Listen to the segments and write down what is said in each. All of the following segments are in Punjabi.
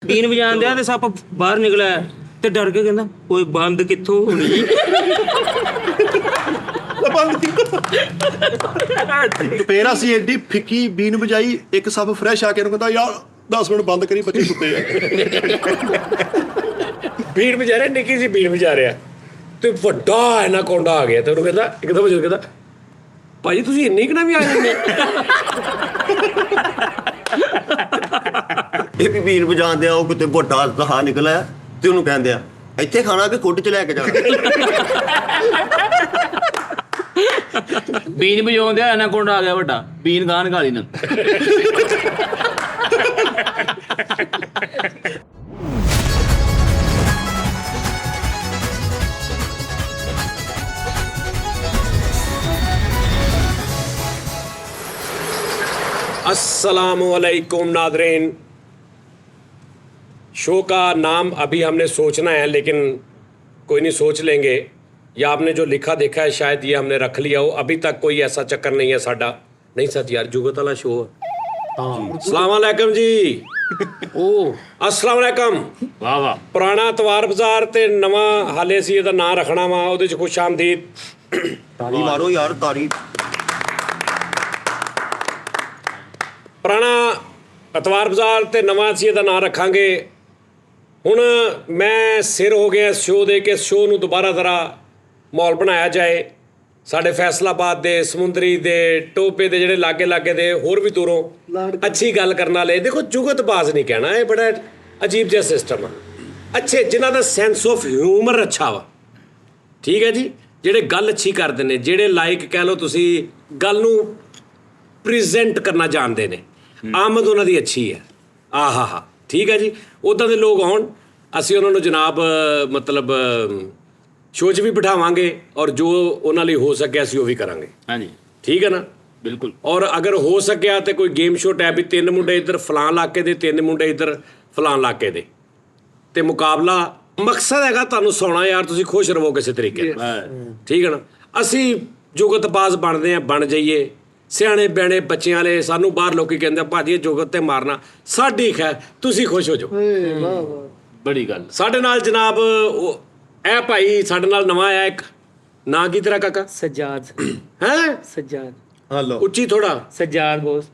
ਬੀਨ ਵਜਾਣ ਦਿਆ ਤੇ ਸੱਪ ਬਾਹਰ ਨਿਕਲਿਆ ਤੇ ਡਰ ਕੇ ਕਹਿੰਦਾ ਓਏ ਬੰਦ ਕਿੱਥੋਂ ਹੋਣੀ। ਫੇਰ ਅਸੀਂ ਐਡੀ ਫਿੱਕੀ ਬੀਨ ਵਜਾਈ, ਇੱਕ ਸੱਪ ਫਰੈਸ਼ ਆ ਕੇ ਉਹਨੂੰ ਕਹਿੰਦਾ ਯਾਰ 10 ਮਿੰਟ ਬੰਦ ਕਰੀ, ਬੱਚੇ ਸੁੱਤੇ ਆ। ਬੀਨ ਵਜਾ ਰਿਹਾ, ਨਿੱਕੀ ਸੀ ਬੀਨ ਵਜਾ ਰਿਹਾ ਤੇ ਵੱਡਾ ਐਨਾਕੋਂਡਾ ਆ ਗਿਆ ਤੇ ਉਹਨੂੰ ਕਹਿੰਦਾ ਇੱਕਦਮ ਜਦੋਂ ਕਹਿੰਦਾ ਭਾਜੀ ਤੁਸੀਂ ਇੰਨੀ ਕੁ ਨਾ ਵੀ ਆ ਜਾਂਦੇ। ਇਹ ਵੀ ਬੀਨ ਵਜਾਉਂਦੇ ਆ, ਉਹ ਕਿਤੇ ਵੱਡਾ ਦਹਾ ਨਿਕਲਿਆ ਤੇ ਉਹਨੂੰ ਕਹਿੰਦੇ ਆ ਇੱਥੇ ਖਾਣਾ ਕਿ ਕੁੱਟ ਚ ਲੈ ਕੇ ਜਾਣਾ। ਬੀਨ ਵਜਾਉਂਦੇ ਐਨਾਕੋਂਡਾ ਆ ਗਿਆ ਵੱਡਾ, ਬੀਨ ਗਾਣ ਗਾਲੀ ਨਾ। अस्सलामुअलैकुम नादरीन, शो का नाम अभी हमने सोचना है, लेकिन कोई नहीं, सोच लेंगे। या आपने जो लिखा देखा है शायद ये हमने रख लिया हो। अभी तक कोई ऐसा चक्कर नहीं है साडा। नहीं सच यार, जुगत वाला शो है। अस्सलाम वालेकुम जी। ओ अस्सलाम वालेकुम। वाह वाह। पुराना तवार बाजार ते नवा हाले सी ਇਹਦਾ ਨਾਂ ਰੱਖਣਾ ਵਾ, ਉਹਦੇ 'ਚ ਖੁਸ਼ ਆਮਦੀਦ। ਤਾੜੀ ਮਾਰੋ ਯਾਰ, ਤਾੜੀ। ਪੁਰਾਣਾ ਅਤਵਾਰ ਬਾਜ਼ਾਰ ਤੇ ਨਵਾਂ ਅਸੀਂ ਇਹਦਾ ਨਾਂ ਰੱਖਾਂਗੇ। ਹੁਣ ਮੈਂ ਸਿਰ ਹੋ ਗਿਆ ਇਸ ਸ਼ੋਅ ਦੇ ਕਿ ਇਸ ਸ਼ੋਅ ਨੂੰ ਦੁਬਾਰਾ ਜ਼ਰਾ ਮਾਹੌਲ ਬਣਾਇਆ ਜਾਏ। ਸਾਡੇ ਫੈਸਲਾਬਾਦ ਦੇ, ਸਮੁੰਦਰੀ ਦੇ, ਟੋਪੇ ਦੇ, ਜਿਹੜੇ ਲਾਗੇ ਦੇ ਹੋਰ ਵੀ ਦੂਰੋਂ ਅੱਛੀ ਗੱਲ ਕਰਨ ਵਾਲੇ, ਦੇਖੋ ਜੁਗਤਬਾਜ਼ ਨਹੀਂ ਕਹਿਣਾ, ਇਹ ਬੜਾ ਅਜੀਬ ਜਿਹਾ ਸਿਸਟਮ ਆ। ਅੱਛੇ ਜਿਨ੍ਹਾਂ ਦਾ ਸੈਂਸ ਆਫ ਹਿਊਮਰ ਅੱਛਾ ਵਾ, ਠੀਕ ਹੈ ਜੀ, ਜਿਹੜੇ ਗੱਲ ਅੱਛੀ ਕਰਦੇ ਨੇ, ਜਿਹੜੇ ਲਾਈਕ ਕਹਿ ਲਓ ਤੁਸੀਂ ਗੱਲ ਨੂੰ ਪ੍ਰੈਜ਼ੈਂਟ ਕਰਨਾ ਜਾਣਦੇ ਨੇ, ਆਮਦ ਉਹਨਾਂ ਦੀ ਅੱਛੀ ਹੈ। ਆਹਾ, ਠੀਕ ਹੈ ਜੀ, ਉੱਦਾਂ ਦੇ ਲੋਕ ਆਉਣ, ਅਸੀਂ ਉਹਨਾਂ ਨੂੰ ਜਨਾਬ ਮਤਲਬ ਸ਼ੋਅ 'ਚ ਵੀ ਬਿਠਾਵਾਂਗੇ ਔਰ ਜੋ ਉਹਨਾਂ ਲਈ ਹੋ ਸਕਿਆ ਅਸੀਂ ਉਹ ਵੀ ਕਰਾਂਗੇ। ਹਾਂਜੀ ਠੀਕ ਹੈ ਨਾ, ਬਿਲਕੁਲ। ਔਰ ਅਗਰ ਹੋ ਸਕਿਆ ਤੇ ਕੋਈ ਗੇਮ ਸ਼ੋਅ ਟੈਪ ਵੀ, 3 ਮੁੰਡੇ ਇੱਧਰ ਫਲਾਂ ਇਲਾਕੇ ਦੇ, 3 ਮੁੰਡੇ ਇੱਧਰ ਫਲਾਂ ਇਲਾਕੇ ਦੇ, ਤੇ ਮੁਕਾਬਲਾ। ਮਕਸਦ ਹੈਗਾ ਤੁਹਾਨੂੰ ਸੌਣਾ ਯਾਰ, ਤੁਸੀਂ ਖੁਸ਼ ਰਹੋ ਕਿਸੇ ਤਰੀਕੇ ਨਾਲ, ਠੀਕ ਹੈ ਨਾ। ਅਸੀਂ ਜੁਗਤਬਾਜ਼ ਬਣਦੇ ਆ, ਬਣ ਜਾਈਏ ਸਿਆਣੇ ਬਿਆਣੇ ਬੱਚਿਆਂ ਵਾਲੇ। ਸਾਨੂੰ ਬਾਹਰ ਲੋਕੀ ਕਹਿੰਦੇ ਭਾਜੀ ਜੁਗਤ ਤੇ ਮਾਰਨਾ, ਸਾਡੀ ਖੈਰ ਤੁਸੀਂ ਖੁਸ਼ ਹੋ ਜਾਓ। ਬੜੀ ਗੱਲ। ਸਾਡੇ ਨਾਲ ਜਨਾਬ ਇਹ ਭਾਈ ਸਾਡੇ ਨਾਲ ਨਵਾਂ ਆਇਆ ਇੱਕ, ਨਾਂ ਕੀ ਤੇਰਾ ਕਾਕਾ? ਸਜਾਦ। ਹੈ ਸਜਾਦ। ਹਲੋ ਉੱਚੀ ਥੋੜਾ। ਸਜਾਦ ਬੋਸ।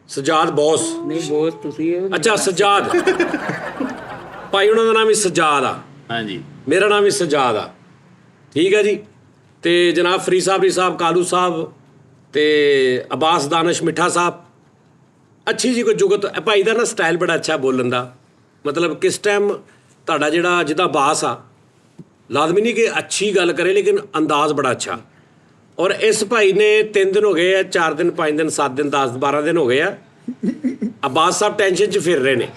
ਸਜਾਦ ਬੌਸ। ਨਹੀਂ ਬੋਸ ਤੁਸੀਂ ਹੋ। ਅੱਛਾ ਸਜਾਦ ਭਾਈ, ਉਹਨਾਂ ਦਾ ਨਾਮ ਵੀ ਸਜਾਦ ਆ। ਹਾਂਜੀ, ਮੇਰਾ ਨਾਮ ਵੀ ਸਜਾਦ ਆ, ਠੀਕ ਹੈ ਜੀ। ਤੇ ਜਨਾਬ ਫਰੀ ਸਾਹਿਬ, ਕਾਲੂ ਸਾਹਿਬ ਤੇ ਅਬਾਸ ਦਾਨਿਸ਼ ਮਿੱਠਾ ਸਾਹਿਬ, ਅੱਛੀ ਜੀ ਕੋਈ ਜੁਗਤ। ਭਾਈ ਦਾ ਨਾ ਸਟਾਈਲ ਬੜਾ ਅੱਛਾ ਬੋਲਣ ਦਾ, ਮਤਲਬ ਕਿਸ ਟਾਈਮ ਤੁਹਾਡਾ ਜਿਹੜਾ ਜਿੱਦਾਂ ਬਾਸ ਆ, ਲਾਜ਼ਮੀ ਨਹੀਂ ਕਿ ਅੱਛੀ ਗੱਲ ਕਰੇ, ਲੇਕਿਨ ਅੰਦਾਜ਼ ਬੜਾ ਅੱਛਾ। ਔਰ ਇਸ ਭਾਈ ਨੇ 3 ਦਿਨ ਹੋ ਗਏ ਆ, 4 ਦਿਨ, 5 ਦਿਨ, 7 ਦਿਨ, 10 12 ਦਿਨ ਹੋ ਗਏ ਆ, ਅਬਾਸ ਸਾਹਿਬ ਟੈਨਸ਼ਨ 'ਚ ਫਿਰ ਰਹੇ ਨੇ,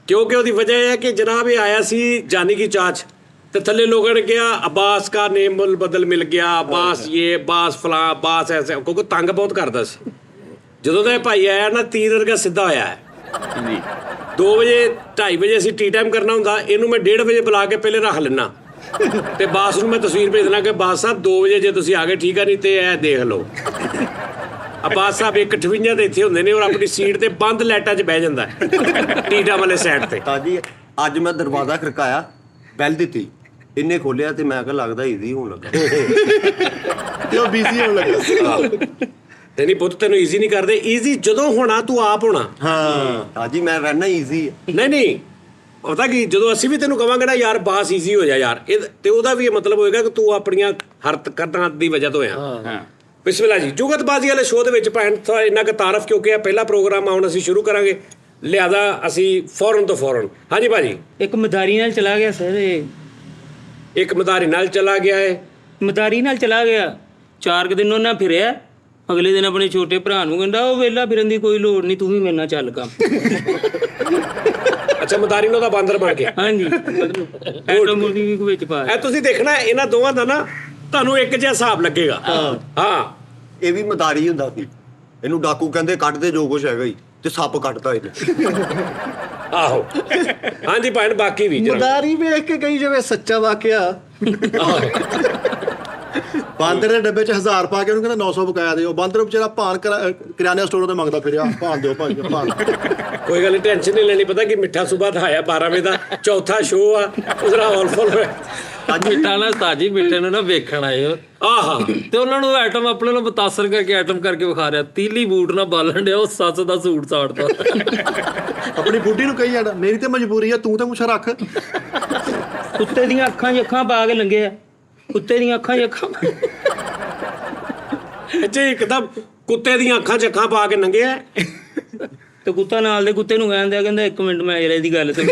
ਕਿਉਂਕਿ ਉਹਦੀ ਵਜ੍ਹਾ ਇਹ ਹੈ ਕਿ ਜਨਾਬ ਇਹ ਆਇਆ ਸੀ ਜਾਨੀ ਕੀ ਚਾਚ, ਤੇ ਥੱਲੇ ਲੋਕਾਂ ਨੇ ਕਿਹਾ ਅਬਾਸ ਕਾ ਨੇਮ ਬਦਲ ਮਿਲ ਗਿਆ, ਅਬਾਸ ਇਹ, ਅਬਾਸ ਫਲਾਂ, ਅਬਾਸ ਐਸੇ, ਕਿਉਂਕਿ ਤੰਗ ਬਹੁਤ ਕਰਦਾ ਸੀ। ਜਦੋਂ ਦਾ ਇਹ ਭਾਈ ਆਇਆ ਨਾ, ਤੀਰ ਵਰਗਾ ਸਿੱਧਾ ਹੋਇਆ ਹੈ। 2 ਵਜੇ 2:30 ਵਜੇ ਅਸੀਂ ਟੀ ਟਾਈਮ ਕਰਨਾ ਹੁੰਦਾ, ਇਹਨੂੰ ਮੈਂ 1:30 ਵਜੇ ਬੁਲਾ ਕੇ ਪਹਿਲੇ ਰੱਖ ਲੈਣਾ, ਤੇ ਬਾਸ ਨੂੰ ਮੈਂ ਤਸਵੀਰ ਭੇਜ ਦੇਣਾ ਕਿ ਬਾਸ ਸਾਹਿਬ 2 ਵਜੇ ਜੇ ਤੁਸੀਂ ਆ ਗਏ ਠੀਕ ਆ, ਨਹੀਂ ਤੇ ਇਹ ਦੇਖ ਲਓ। ਅਬਾਸ ਸਾਹਿਬ 1:58 ਦੇ ਇੱਥੇ ਹੁੰਦੇ ਨੇ ਔਰ ਆਪਣੀ ਸੀਟ ਤੇ ਬੰਦ ਲਾਈਟਾਂ 'ਚ ਬਹਿ ਜਾਂਦਾ ਟੀਟਾ ਵਾਲੇ ਸਾਈਡ ਤੇ। ਤਾਜੀ ਅੱਜ ਮੈਂ ਦਰਵਾਜ਼ਾ ਖੜਕਾਇਆ, ਬੈਲ ਦਿੱਤੀ, ਇੰਨੇ ਖੋਲਿਆ ਤੇ ਮੈਂ ਕਿਹਾ ਲੱਗਦਾ ਈਜ਼ੀ ਹੋਣ ਲੱਗਾ। ਤੇ ਉਹ ਬਿਜ਼ੀ ਹੋਣ ਲੱਗਾ। ਤੇ ਨਹੀਂ ਪੁੱਤ, ਤੈਨੂੰ ਈਜ਼ੀ ਨਹੀਂ ਕਰਦੇ, ਈਜ਼ੀ ਜਦੋਂ ਹੋਣਾ ਤੂੰ ਆਪ ਹੋਣਾ। ਹਾਂ ਤਾਜੀ ਮੈਂ ਰਹਿਣਾ ਈਜ਼ੀ। ਨਹੀਂ ਪਤਾ ਕੀ, ਜਦੋਂ ਅਸੀਂ ਵੀ ਤੈਨੂੰ ਕਵਾਂਗੇ ਨਾ ਯਾਰ ਬਾਸ ਈਜ਼ੀ ਹੋ ਜਾ ਯਾਰ, ਇਹ ਤੇ ਉਹਦਾ ਵੀ ਇਹ ਮਤਲਬ ਹੋਏਗਾ ਕਿ ਤੂੰ ਆਪਣੀਆਂ ਹਰਕਤਾਂ ਦੀ ਵਜ੍ਹਾ ਤੋਂ ਆ। ਬਿਸਮਿਲ੍ਲਾ ਜੀ। ਜੁਗਤਬਾਜ਼ੀ ਵਾਲੇ ਸ਼ੋਅ ਦੇ ਵਿੱਚ ਭੈਣ ਇੰਨਾ ਕੁ ਤਾਰਫ, ਕਿਉਂਕਿ ਇਹ ਪਹਿਲਾ ਪ੍ਰੋਗਰਾਮ ਆ, ਹੁਣ ਅਸੀਂ ਸ਼ੁਰੂ ਕਰਾਂਗੇ, ਲਿਆਦਾ ਅਸੀਂ ਫੌਰਨ। ਹਾਂਜੀ ਭਾਜੀ। ਇੱਕ ਮਦਾਰੀ ਨਾਲ ਚਲਾ ਗਿਆ ਸਰ। ਇੱਕ ਮਦਾਰੀ ਨਾਲ ਚਲਾ ਗਿਆ ਹੈ। ਮਦਾਰੀ ਨਾਲ ਚਲਾ ਗਿਆ, 4 ਦਿਨ ਉਹਨਾਂ ਫਿਰਿਆ, ਅਗਲੇ ਦਿਨ ਆਪਣੇ ਛੋਟੇ ਭਰਾ ਨੂੰ ਕਹਿੰਦਾ ਉਹ ਵੇਲਾ ਫਿਰਨ ਦੀ ਕੋਈ ਲੋੜ ਨਹੀਂ, ਤੂੰ ਵੀ ਮੇਰੇ ਨਾਲ ਚੱਲ ਕੰਮ। ਅੱਛਾ, ਮਦਾਰੀ ਨੂੰ ਉਹਦਾ ਬਾਂਦਰ ਬਣ ਗਿਆ। ਹਾਂਜੀ, ਐਟੋਮੋਟੀ ਵੀ ਵਿੱਚ ਪਾ। ਇਹ ਤੁਸੀਂ ਦੇਖਣਾ ਇਹਨਾਂ ਦੋਵਾਂ ਦਾ ਨਾ ਤੁਹਾਨੂੰ ਇੱਕ ਜਿਹਾ ਹਿਸਾਬ ਲੱਗੇਗਾ। ਹਾਂ ਇਹ ਵੀ ਮਦਾਰੀ ਹੁੰਦਾ ਸੀ, ਇਹਨੂੰ ਡਾਕੂ ਕਹਿੰਦੇ, ਕੱਢਦੇ ਜੋ ਕੁਛ ਹੈਗਾ ਹੀ, ਤੇ ਸੱਪ ਕੱਟਦਾ ਇਹਨੇ। ਆਹੋ ਹਾਂਜੀ ਭੈਣ, ਬਾਕੀ ਵੀ ਮਦਾਰੀ ਵੇਖ ਕੇ ਕਹੀ ਜਿਵੇਂ ਸੱਚਾ ਵਾਕਿਆ। ਬਾਂਦਰ ਦੇ ਡੱਬੇ 'ਚ 1000 ਪਾ ਕੇ ਉਹਨੂੰ ਕਹਿੰਦਾ 900 ਬਕਾਇਆ ਦਿਓ। ਬਾਂਦਰ ਵਿਚਾਰਾ ਭਾਨ ਕਰਿਆਨੇ ਸਟੋਰ ਤੇ ਮੰਗਦਾ ਫਿਰਿਆ, ਭਾਨ ਦਿਓ ਭਾਈ ਭਾਨ। ਕੋਈ ਗੱਲ ਨਹੀਂ, ਟੈਨਸ਼ਨ ਨਹੀਂ ਲੈਣੀ। ਪਤਾ ਕਿ ਮਿੱਠਾ ਸੁਬਾਹ ਦਾ ਆਇਆ 12 ਵਜੇ ਦਾ ਚੌਥਾ ਸ਼ੋਅ ਆ, ਉਸਰਾ ਹੌਲ ਫੁੱਲ ਹੋਇਆ। ਮਿੱਠਾ ਨਾ ਤਾਜੀ ਮਿੱਠੇ ਨੂੰ ਨਾ ਵੇਖਣ ਆਏ ਹੋ ਆਹਾ ਤੇ ਉਹਨਾਂ ਨੂੰ ਐਟਮ ਆਪਣੇ ਨੂੰ ਮੁਤਾਸਰ ਕਰਕੇ ਐਟਮ ਕਰਕੇ ਵਿਖਾ ਰਿਹਾ। ਤੀਲੀ ਬੂਟ ਨਾਲ ਬਾਲਣ ਡਿਆ, ਉਹ ਸੱਸ ਦਾ ਸੂਟ ਸਾੜਦਾ। ਆਪਣੀ ਬੁੱਢੀ ਨੂੰ ਕਹੀ ਜਾਂਦਾ ਮੇਰੀ ਤੇ ਮਜਬੂਰੀ ਆ, ਤੂੰ ਤਾਂ ਮੁੱਛਾਂ ਰੱਖ। ਕੁੱਤੇ ਦੀਆਂ ਅੱਖਾਂ 'ਚ ਅੱਖਾਂ ਪਾ ਕੇ ਲੰਗੇ ਆ, ਕੁੱਤੇ ਦੀਆਂ ਅੱਖਾਂ 'ਚ ਅੱਖਾਂ। ਅੱਛਾ, ਇੱਕਦਮ ਕੁੱਤੇ ਦੀਆਂ ਅੱਖਾਂ 'ਚ ਅੱਖਾਂ ਪਾ ਕੇ ਨੰਗੇ ਆ। ਤੇ ਕੁੱਤਾ ਨਾਲ ਦੇ ਕੁੱਤੇ ਨੂੰ ਕਹਿੰਦਾ, ਕਹਿੰਦਾ 1 ਮਿੰਟ ਮੈਂ ਜਰਾ ਇਹਦੀ ਗੱਲ ਸੁਣ।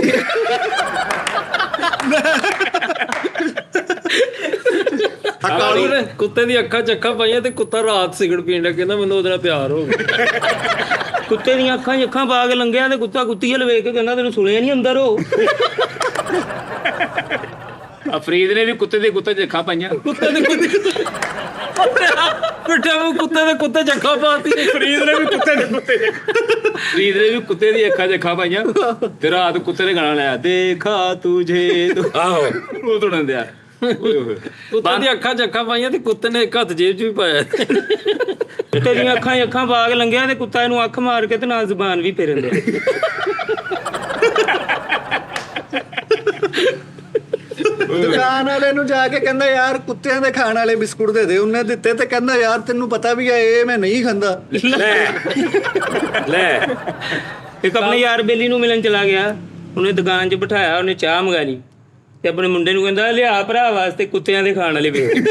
ਉਹਨੇ ਕੁੱਤੇ ਦੀ ਅੱਖਾਂ 'ਚ ਅੱਖਾਂ ਪਾਈਆਂ ਤੇ ਕੁੱਤਾ ਰਾਤ ਸਿਗਰਟ ਪੀਣ ਲੱਗਾ, ਕਹਿੰਦਾ ਮੈਨੂੰ ਉਹਦੇ ਨਾਲ ਪਿਆਰ ਹੋ ਗਿਆ। ਕੁੱਤੇ ਦੀਆਂ ਅੱਖਾਂ 'ਚ ਅੱਖਾਂ ਪਾ ਕੇ ਲੰਘਿਆ ਤੇ ਕੁੱਤਾ ਕੁੱਤੀ ਵੱਲ ਵੇਖ ਕੇ ਕਹਿੰਦਾ ਤੈਨੂੰ ਸੁਣਿਆ ਨਹੀਂ ਅੰਦਰ ਹੋ। ਫਰੀਦ ਨੇ ਵੀ ਕੁੱਤੇ ਦੇ ਕੁੱਤੇ 'ਚ ਅੱਖਾਂ ਪਾਈਆਂ। ਕੁੱਤੇ ਦੇ ਕੁੱਤੇ ਮਿੱਠਾ ਉਹ ਕੁੱਤੇ ਦੇ ਕੁੱਤੇ 'ਚ ਅੱਖਾਂ ਪਾਤੀ। ਫਰੀਦ ਨੇ ਵੀ ਕੁੱਤੇ ਦੇ ਕੁੱਤੇ ਦੇ ਫਰੀਦ ਨੇ ਵੀ ਕੁੱਤੇ ਦੀ ਅੱਖਾਂ 'ਚ ਅੱਖਾਂ ਪਾਈਆਂ ਤੇ ਰਾਤ ਕੁੱਤੇ ਨੇ ਗਾਣਾ ਲਾਇਆ ਦੇਖਾ ਤੁਝੇ ਤੂੰ। ਆਹੋ ਉਹ ਤੁੜਨ ਦਿਆ। ਕੁੱਤੇ ਦੀ ਅੱਖਾਂ 'ਚ ਅੱਖਾਂ ਪਾਈਆਂ ਤੇ ਕੁੱਤੇ ਨੇ ਇੱਕ ਹੱਥ ਜੇਬ 'ਚ ਵੀ ਪਾਇਆ। ਕੁੱਤੇ ਦੀਆਂ ਅੱਖਾਂ 'ਚ ਅੱਖਾਂ ਪਾ ਕੇ ਲੰਘਿਆ ਤੇ ਕੁੱਤਾ ਇਹਨੂੰ ਅੱਖ ਮਾਰ ਕੇ ਤੇ ਨਾਲ ਜ਼ੁਬਾਨ ਵੀ ਫੇਰਨ ਦਿਆ। ਦੁਕਾਨ ਵਾਲੇ ਨੂੰ ਜਾ ਕੇ ਕਹਿੰਦਾ ਯਾਰ ਕੁੱਤਿਆਂ ਦੇ ਖਾਣ ਵਾਲੇ ਬਿਸਕੁਟ ਦੇ ਦੇ। ਉਹਨੇ ਦਿੱਤੇ ਤੇ ਕਹਿੰਦਾ ਯਾਰ ਤੈਨੂੰ ਪਤਾ ਵੀ ਆ ਇਹ ਮੈਂ ਨਹੀਂ ਖਾਂਦਾ। ਲੈ ਇੱਕ ਆਪਣੇ ਯਾਰ ਬੇਲੀ ਨੂੰ ਮਿਲਣ ਚਲਾ ਗਿਆ, ਉਹਨੇ ਦੁਕਾਨ 'ਚ ਬਿਠਾਇਆ, ਉਹਨੇ ਚਾਹ ਮੰਗਾ ਲਈ ਤੇ ਆਪਣੇ ਮੁੰਡੇ ਨੂੰ ਕਹਿੰਦਾ ਲਿਆ ਭਰਾ ਵਾਸਤੇ ਕੁੱਤਿਆਂ ਦੇ ਖਾਣ ਵਾਲੇ ਬਿਸਕੁਟ।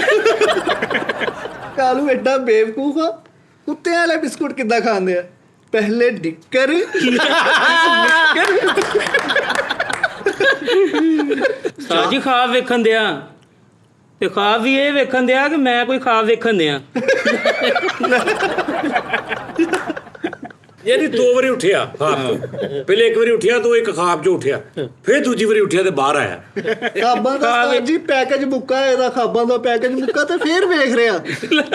ਕਾਲੂ ਐਡਾ ਬੇਵਕੂਫ ਆ, ਕੁੱਤਿਆਂ ਵਾਲੇ ਬਿਸਕੁਟ ਕਿੱਦਾਂ ਖਾਂਦੇ ਆ? ਪਹਿਲੇ ਡਿੱਕਰ ਸਾਜੀ ਖਾਬ ਵੇਖਣ ਦਿਆ ਤੇ ਖਾਬ ਵੀ ਇਹ ਵੇਖਣ ਦਿਆ ਕਿ ਮੈਂ ਕੋਈ ਖਾਬ ਵੇਖਣ ਦਿਆ। ਯਾਨੀ 2 ਵਾਰੀ ਉੱਠਿਆ ਖਾਬ ਤੋਂ। ਪਹਿਲੇ 1 ਵਾਰੀ ਉੱਠਿਆ ਤਾਂ ਇੱਕ ਖਾਬ 'ਚੋਂ ਉੱਠਿਆ, ਫਿਰ ਦੂਜੀ ਵਾਰੀ ਉੱਠਿਆ ਤੇ ਬਾਹਰ ਆਇਆ। ਖਾਬਾਂ ਦਾ ਉਸਤਾਦ ਜੀ ਪੈਕੇਜ ਮੁੱਕਾ, ਇਹਦਾ ਖਾਬਾਂ ਦਾ ਪੈਕੇਜ ਮੁੱਕਾ ਤੇ ਫੇਰ ਵੇਖ ਰਿਹਾ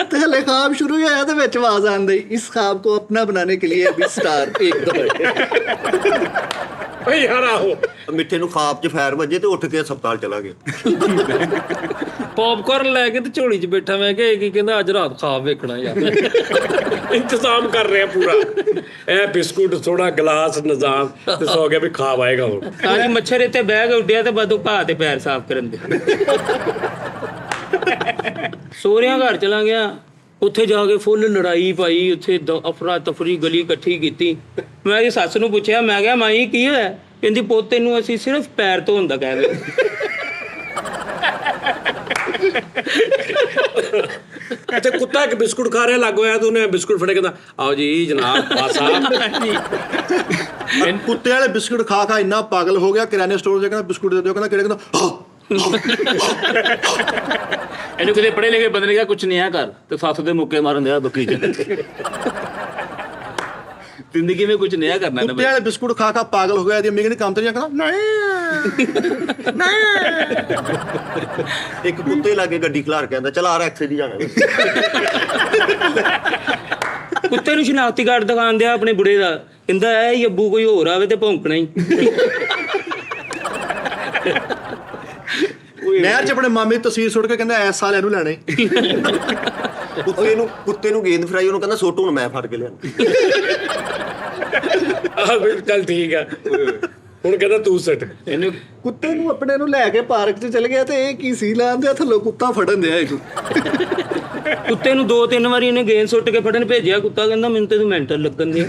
ਤੇ ਹਲੇ ਖਾਬ ਸ਼ੁਰੂ ਹੀ ਹੋਇਆ ਤੇ ਵਿੱਚ ਆਵਾਜ਼ ਆਂਦੀ ਇਸ ਖਾਬ को अपना बनाने के लिए अभी स्टार 1 2। ਓਏ ਯਾਰ ਆਹੋ ਮਿੱਠੇ ਨੂੰ ਖਾਬ 'ਚ ਫੈਰ ਵੱਜੇ ਤੇ ਉੱਠ ਕੇ ਹਸਪਤਾਲ ਚਲਾ ਗਿਆ। ਪੌਪਕਾਰਨ ਲੈ ਕੇ ਤੇ ਝੋਲੀ 'ਚ ਬੈਠਾ। ਮੈਂ ਕਿਹਾ ਇਹ ਕੀ ਕਹਿੰਦਾ ਅੱਜ ਰਾਤ ਖਾਬ ਵੇਖਣਾ ਯਾਰ। ਇੰਤਜ਼ਾਮ ਕਰ ਰਿਹਾ ਪੂਰਾ, ਇਹ ਬਿਸਕੁਟ ਥੋੜਾ ਗਲਾਸ ਨਿਜ਼ਾਮ ਤੇ ਸੌ ਗਿਆ ਵੀ ਖਾਬ ਆਏਗਾ ਹੁਣ। ਸਾਜੀ ਮੱਛਰ ਇੱਥੇ ਬਹਿ ਕੇ ਉੱਡਿਆ ਤੇ ਬਦੋ ਘਾਹ ਤੇ ਪੈਰ ਸਾਫ਼ ਕਰਨ ਦੇ। ਸੋਹਰਿਆਂ ਘਰ ਚਲਾ ਗਿਆ, ਉੱਥੇ ਜਾ ਕੇ ਫੁੱਲ ਲੜਾਈ ਪਾਈ, ਉੱਥੇ ਅਫਰਾ ਤਫਰੀ ਗਲੀ ਇਕੱਠੀ ਕੀਤੀ। ਮੈਂ ਇਹਦੀ ਸੱਸ ਨੂੰ ਪੁੱਛਿਆ, ਮੈਂ ਕਿਹਾ ਮਾਈ ਕੀ ਹੋਇਆ? ਕਹਿੰਦੀ ਪੁੱਤ ਤੈਨੂੰ ਅਸੀਂ ਸਿਰਫ ਪੈਰ ਧੋਣ ਦਾ ਕਹਿ ਰਹੇ। ਤੇ ਕੁੱਤਾ ਇੱਕ ਬਿਸਕੁਟ ਖਾ ਰਿਹਾ ਲੱਗ ਹੋਇਆ ਤੇ ਉਹਨੇ ਬਿਸਕੁਟ ਫੜੇ, ਕਹਿੰਦਾ ਆਓ ਜੀ ਜਨਾਬ ਪਾਸਾ। ਕੁੱਤੇ ਵਾਲੇ ਬਿਸਕੁਟ ਖਾ ਖਾ ਇੰਨਾ ਪਾਗਲ ਹੋ ਗਿਆ, ਕਰਿਆਨੇ ਸਟੋਰ 'ਚ ਕਹਿੰਦਾ ਬਿਸਕੁਟ ਦੇ ਦਿਓ, ਕਹਿੰਦਾ ਕਿਹੜੇ? ਕਹਿੰਦਾ ਇਹਨੂੰ ਕਿਤੇ ਪੜ੍ਹੇ ਲਿਖੇ ਬੰਦੇ ਨੇ ਕਿਹਾ ਕੁਛ ਨਹੀਂ ਆ ਕਰ ਤੇ ਸੱਸ ਦੇ ਮੁੱਕੇ ਮਾਰਨ ਦਿਆ ਬੱਕਰੀ 'ਚ। ਜ਼ਿੰਦਗੀ ਵਿੱਚ ਕੁਝ ਨया ਕਰਨਾ ਕੁੱਤੇ ਵਾਲੇ ਬਿਸਕੁਟ ਖਾ ਖਾ ਪਾਗਲ ਹੋ ਗਿਆ। ਇਹਦੀ ਅੰਮੀ ਕਹਿੰਦੀ ਕੰਮ ਤੇ ਨਹੀਂ ਕਹਿੰਦਾ ਨਹੀਂ। ਇੱਕ ਕੁੱਤੇ ਲਾਗੇ ਗੱਡੀ ਖਲਾਰ ਕਹਿੰਦਾ ਚਲ ਆ ਰੈਕਸੇ ਦੀ ਜਾਣਾ। ਕੁੱਤੇ ਨੂੰ ਸ਼ਨਾਖਤੀ ਕਾਰਡ ਦਿਖਾਉਣ ਦਿਆ ਆਪਣੇ ਬੁੜੇ ਦਾ, ਕਹਿੰਦਾ ਇਹ ਅੱਬੂ ਕੋਈ ਹੋਰ ਆਵੇ ਤੇ ਭੌਂਕਣਾ ਹੀ। ਨਹਿਰ 'ਚ ਆਪਣੇ ਮਾਮੇ ਦੀ ਤਸਵੀਰ ਸੁੱਟ ਕੇ ਕਹਿੰਦਾ ਐਸ ਸਾਲ ਇਹਨੂੰ ਲੈਣੇ। ਕੁੱਤੇ ਨੂੰ ਗੇਂਦ ਫਰਾਈ, ਉਹਨੂੰ ਕਹਿੰਦਾ ਸੋਟੂ ਨੂੰ ਮੈਂ ਫੜ ਕੇ ਲਿਆਣਾ। ਆਹ ਚੱਲ ਠੀਕ ਆ, ਹੁਣ ਕਹਿੰਦਾ ਤੂੰ ਸੱਟ। ਇਹਨੂੰ ਕੁੱਤੇ ਨੂੰ ਆਪਣੇ ਨੂੰ ਲੈ ਕੇ ਪਾਰਕ 'ਚ ਚਲ ਗਿਆ ਤੇ ਇਹ ਕੀ ਸੀ ਲਾਂਦੇ ਥੱਲੋਂ ਕੁੱਤਾ ਫੜਨ ਦਿਆ ਇਹਨੂੰ। ਕੁੱਤੇ ਨੂੰ 2-3 ਵਾਰੀ ਇਹਨੇ ਗੇਂਦ ਸੁੱਟ ਕੇ ਫੜਨ ਭੇਜਿਆ। ਕੁੱਤਾ ਕਹਿੰਦਾ ਮੈਨੂੰ ਤੇ ਮੈਂਟਲ ਲੱਗਣ ਦੀ।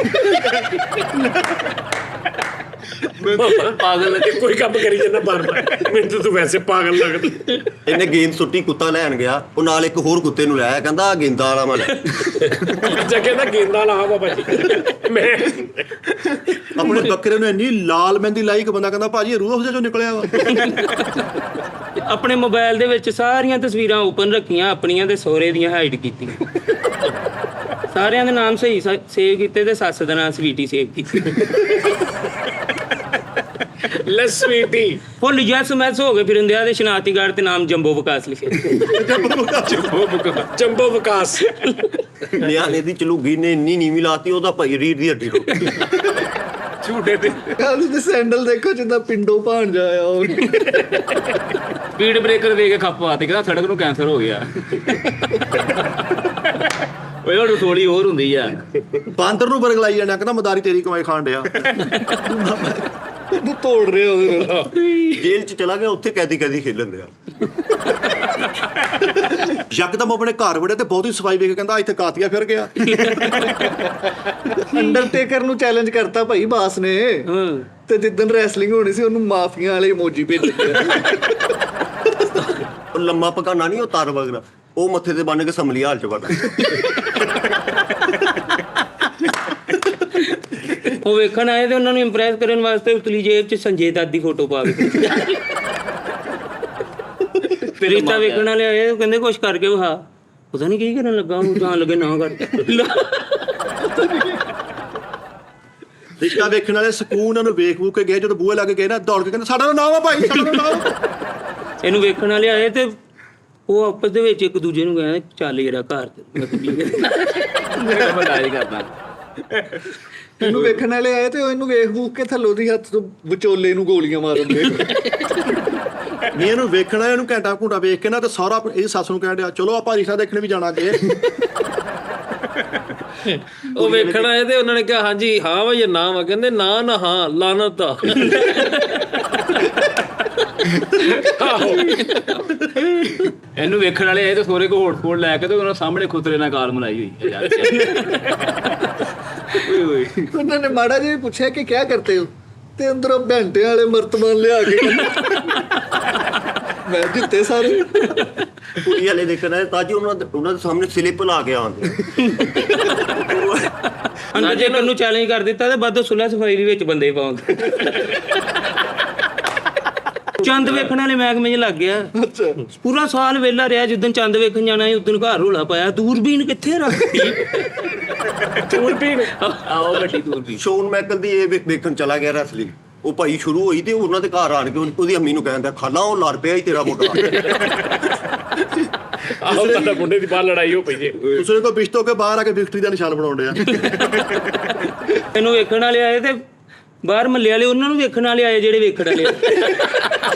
ਪਾਗਲ ਲੱਗੇ ਕੋਈ ਕੰਮ ਕਰੀ ਜਾਂਦਾ ਬਾਰ-ਬਾਰ, ਮੈਨੂੰ ਤਾਂ ਤੂੰ ਵੈਸੇ ਪਾਗਲ ਲੱਗਦਾ। ਇਹਨੇ ਗੇਂਦ ਸੁੱਟੀ, ਕੁੱਤਾ ਲੈਣ ਗਿਆ, ਉਹ ਨਾਲ ਇੱਕ ਹੋਰ ਕੁੱਤੇ ਨੂੰ ਲਾਇਆ, ਕਹਿੰਦਾ ਆ ਗੇਂਦਾਂ ਵਾਲਾ ਮੈਂ ਲੈ। ਅੱਛਾ ਕਹਿੰਦਾ ਗੇਂਦਾਂ ਲਾ ਬਾਬਾ ਜੀ। ਮੈਂ ਆਪਣੇ ਬੱਕਰੇ ਨੂੰ ਇੰਨੀ ਲਾਲ ਮਹਿੰਦੀ ਲਾਈ ਕਿ ਬੰਦਾ ਕਹਿੰਦਾ ਭਾਜੀ ਰੂਹ ਅਫਜ਼ਾ ਚੋਂ ਨਿਕਲਿਆ ਵਾ। ਆਪਣੇ ਮੋਬਾਈਲ ਦੇ ਵਿੱਚ ਸਾਰੀਆਂ ਤਸਵੀਰਾਂ ਓਪਨ ਰੱਖੀਆਂ, ਆਪਣੀਆਂ ਤੇ ਸਹੁਰੇ ਦੀਆਂ ਹਾਈਡ ਕੀਤੀਆਂ। ਸਾਰਿਆਂ ਦੇ ਨਾਮ ਸਹੀ ਸੇਵ ਕੀਤੇ ਤੇ ਸੱਸ ਦਾ ਨਾਮ ਸਵੀਟੀ ਸੇਵ ਕੀਤੀ। ਲੈ ਸਵੀਟੀ ਫੁੱਲ ਯੈਸ ਮੈਸ ਹੋ ਗਏ ਫਿਰਨ ਦਿਆ ਤੇ ਸ਼ਨਾਖਤੀ ਕਾਰਡ ਤੇ ਨਾਮ ਜੰਬੋ ਵਿਕਾਸ ਲਿਖਿਆ। ਜੰਬੋ ਵਿਕਾਸ। ਨਿਆਣੇ ਦੀ ਚਲੂਗੀ ਨੇ ਇੰਨੀ ਨੀਵੀਂ ਲਾਤੀ, ਉਹਦਾ ਭਾਈ ਰੀੜ ਦੀ ਹੱਡੀ ਰੁਕ ਗਈ। ਝੂਟੇ ਤੇ ਕਾਲੂ ਦੇ ਸੈਂਡਲ ਦੇਖੋ ਜਿੱਦਾਂ ਪਿੰਡੋਂ ਭਾਣ ਜਾਇਆ। ਸਪੀਡ ਬ੍ਰੇਕਰ ਦੇ ਕੇ ਖੱਪ ਪਾਤੀ, ਕਹਿੰਦਾ ਸੜਕ ਨੂੰ ਕੈਂਸਰ ਹੋ ਗਿਆ। ਓਏ ਉਹ ਰਸੋਲੀ ਹੋਰ ਹੁੰਦੀ ਆ। ਬਾਂਦਰ ਨੂੰ ਬਰਗਲਾਈ ਜਾਣਾ, ਕਹਿੰਦਾ ਮਦਾਰੀ ਤੇਰੀ ਕਮਾਈ ਖਾਣ ਡਿਆ। ਉਹਨੂੰ ਤੋੜ ਰਹੇ ਉਹਦੇ ਨਾਲ। ਜੇਲ੍ਹ 'ਚ ਚਲਾ ਗਿਆ, ਉੱਥੇ ਕੈਦੀ ਖੇਲਣ ਦਿਆ। ਯਕਦਮ ਆਪਣੇ ਘਰ ਵੜੇ ਤੇ ਬਹੁਤੀ ਸਫਾਈ ਵੇਖ ਕੇ ਕਹਿੰਦਾ ਇੱਥੇ ਕਾਤੀਆ ਫਿਰ ਗਿਆ। ਅੰਡਰਟੇਕਰ ਨੂੰ ਚੈਲੰਜ ਕਰਤਾ ਭਾਈ ਬਾਸ ਨੇ, ਤੇ ਜਿੱਦਣ ਰੈਸਲਿੰਗ ਹੋਣੀ ਸੀ ਉਹਨੂੰ ਮਾਫੀਆਂ ਵਾਲੇ ਇਮੋਜੀ ਭੇਜੇ। ਉਹ ਲੰਮਾ ਪਕਾਨਾ ਨਹੀਂ, ਉਹ ਤਾਰ ਵਗਰਾ, ਉਹ ਮੱਥੇ ਤੇ ਬੰਨ ਕੇ ਸਮਲੀ ਹਾਲ 'ਚ ਵੜ। ਉਹ ਵੇਖਣ ਆਏ ਤੇ ਉਹਨਾਂ ਨੂੰ ਇੰਪ੍ਰੈਸ ਕਰਨ ਵਾਸਤੇ ਉਤਲੀ ਜੇਬ 'ਚ ਸੰਜੇ ਦੱਤ ਦੀ ਫੋਟੋ ਪਾ ਕੇ ਰਿਸ਼ਤਾ ਵੇਖਣ ਵਾਲੇ ਆਏ, ਉਹ ਕਹਿੰਦੇ ਕੁਛ ਕਰਕੇ ਵਿਖਾ। ਪਤਾ ਨਹੀਂ ਕੀ ਕਰਨ ਲੱਗਾ, ਉਹਨੂੰ ਤਾਂ ਲੱਗੇ ਨਾ ਕਰ। ਰਿਸ਼ਤਾ ਵੇਖਣ ਵਾਲੇ ਸਕੂਨ ਨੂੰ ਵੇਖ ਵੂਕ ਕੇ ਗਏ, ਜਦੋਂ ਬੂਹੇ ਲਾ ਕੇ ਗਏ ਨਾ, ਦੌੜ ਕੇ ਕਹਿੰਦੇ ਸਾਡਾ ਨਾਮ ਆ ਭਾਈ, ਸਾਡਾ ਨਾਮ। ਇਹਨੂੰ ਵੇਖਣ ਵਾਲੇ ਆਏ ਤੇ ਉਹ ਆਪਸ ਦੇ ਵਿੱਚ ਇੱਕ ਦੂਜੇ ਨੂੰ ਕਹਿੰਦੇ ਚੱਲ ਯਾਰ ਘਰ ਬਤਾਈ ਕਰਦਾ। ਇਹਨੂੰ ਵੇਖਣ ਵਾਲੇ ਆਏ ਤੇ ਉਹ ਇਹਨੂੰ ਵੇਖ ਵੂਕ ਕੇ ਥੱਲੋਂ ਦੀ ਹੱਥ ਤੋਂ ਵਿਚੋਲੇ ਨੂੰ ਗੋਲੀਆਂ ਮਾਰਨ ਦੇ। ਨਹੀਂ ਇਹਨੂੰ ਵੇਖਣਾ, ਇਹਨੂੰ ਘੰਟਾ ਘੂਟਾ ਵੇਖ ਕੇ ਨਾ ਤੇ ਸਾਰਾ ਇਹ ਸੱਸ ਨੂੰ ਕਹਿਣ ਡਿਆ ਚਲੋ ਆਪਾਂ ਰਿਸ਼ਤਾ ਦੇਖਣ ਵੀ ਜਾਣਾ ਅੱਗੇ। ਉਹ ਵੇਖਣ ਆਏ ਤੇ ਉਹਨਾਂ ਨੇ ਕਿਹਾ ਹਾਂਜੀ ਹਾਂ ਭਾਈ ਇਹ ਨਾਮ ਆ, ਕਹਿੰਦੇ ਨਾ ਨਾ ਹਾਂ ਲਾਨਤ ਆ। ਇਹਨੂੰ ਵੇਖਣ ਵਾਲੇ ਆਏ ਤੇ ਸੋਰੇ ਕੋ ਹੋਟ ਲੈ ਕੇ ਤੇ ਉਹਨਾਂ ਸਾਹਮਣੇ ਖੁਤਰੇ ਨਾਲ ਗਾਲ ਮਲਾਈ ਹੋਈ ਹੈ ਯਾਰ। ਉਹਨਾਂ ਨੇ ਮਾੜਾ ਜਿਹਾ ਪੁੱਛਿਆ ਕਿ ਕਿਆ ਕਰਤੇ ਹੋ, ਤੇ ਅੰਦਰੋਂ ਘੰਟੇ ਵਾਲੇ ਮਰਤਬਾਨ ਲਿਆ ਕੇ ਮੈਂ ਜਿੱਤੇ ਸਾਰੇ। ਕੁੜੀ ਵਾਲੇ ਦੇਖਣ ਆਏ ਤਾਂ ਜੀ ਉਹਨਾਂ ਦੇ ਸਾਹਮਣੇ ਸਲਿੱਪ ਲਾ ਕੇ ਆਉਂਦੇ। ਜੇ ਮੈਨੂੰ ਚੈਲੰਜ ਕਰ ਦਿੱਤਾ ਤੇ ਬਾਅਦ ਸੁਲ੍ਹਾ ਸਫਾਈ ਦੇ ਵਿੱਚ ਬੰਦੇ ਪਾਉਂਦੇ। ਚੰਦ ਵੇਖਣ ਵਾਲੇ ਮਹਿਕਮੇ 'ਚ ਲੱਗ ਗਿਆ। ਪੂਰਾ ਸਾਲ ਵਿਹਲਾ ਰਿਹਾ, ਜਿੱਦਣ ਚੰਦ ਵੇਖਣ ਜਾਣਾ ਸੀ ਉਦੋਂ ਘਰ ਰੌਲਾ ਪਾਇਆ, ਦੂਰਬੀਨ ਕਿੱਥੇ ਰੱਖੀ। ਦੂਰਬੀਨ ਆਓ ਵੱਡੀ ਦੂਰਬੀਨ। ਸ਼ੋਨ ਮੈਕਲ ਦੀ ਇਹ ਵੇਖਣ ਚਲਾ ਗਿਆ ਰੈਸਲਿੰਗ। ਉਹ ਭਾਈ ਸ਼ੁਰੂ ਹੋਈ ਤੇ ਉਹਨਾਂ ਦੇ ਘਰ ਆਣ ਕੇ ਉਹਦੀ ਅੰਮੀ ਨੂੰ ਕਹਿੰਦਾ ਖਾਲਾ ਉਹ ਲੜ ਪਿਆ ਹੀ ਤੇਰਾ ਮੁੰਡਾ। ਆਹੋ ਤੁਹਾਡਾ ਮੁੰਡੇ ਦੀ ਬਾਹਰ ਲੜਾਈ ਹੋ ਪਈ ਜੇ। ਦੂਸਰੇ ਕੋ ਬਿਸ਼ਤੋ ਕੇ ਬਾਹਰ ਆ ਕੇ ਵਿਕਟਰੀ ਦਾ ਨਿਸ਼ਾਨ ਬਣਾਉਣ ਡਿਆ। ਇਹਨੂੰ ਵੇਖਣ ਵਾਲੇ ਆਏ ਤੇ ਬਾਹਰ ਮੱਲੇ ਵਾਲੇ ਉਹਨਾਂ ਨੂੰ ਵੇਖਣ ਵਾਲੇ ਆਏ, ਜਿਹੜੇ ਵੇਖਣ ਵਾਲੇ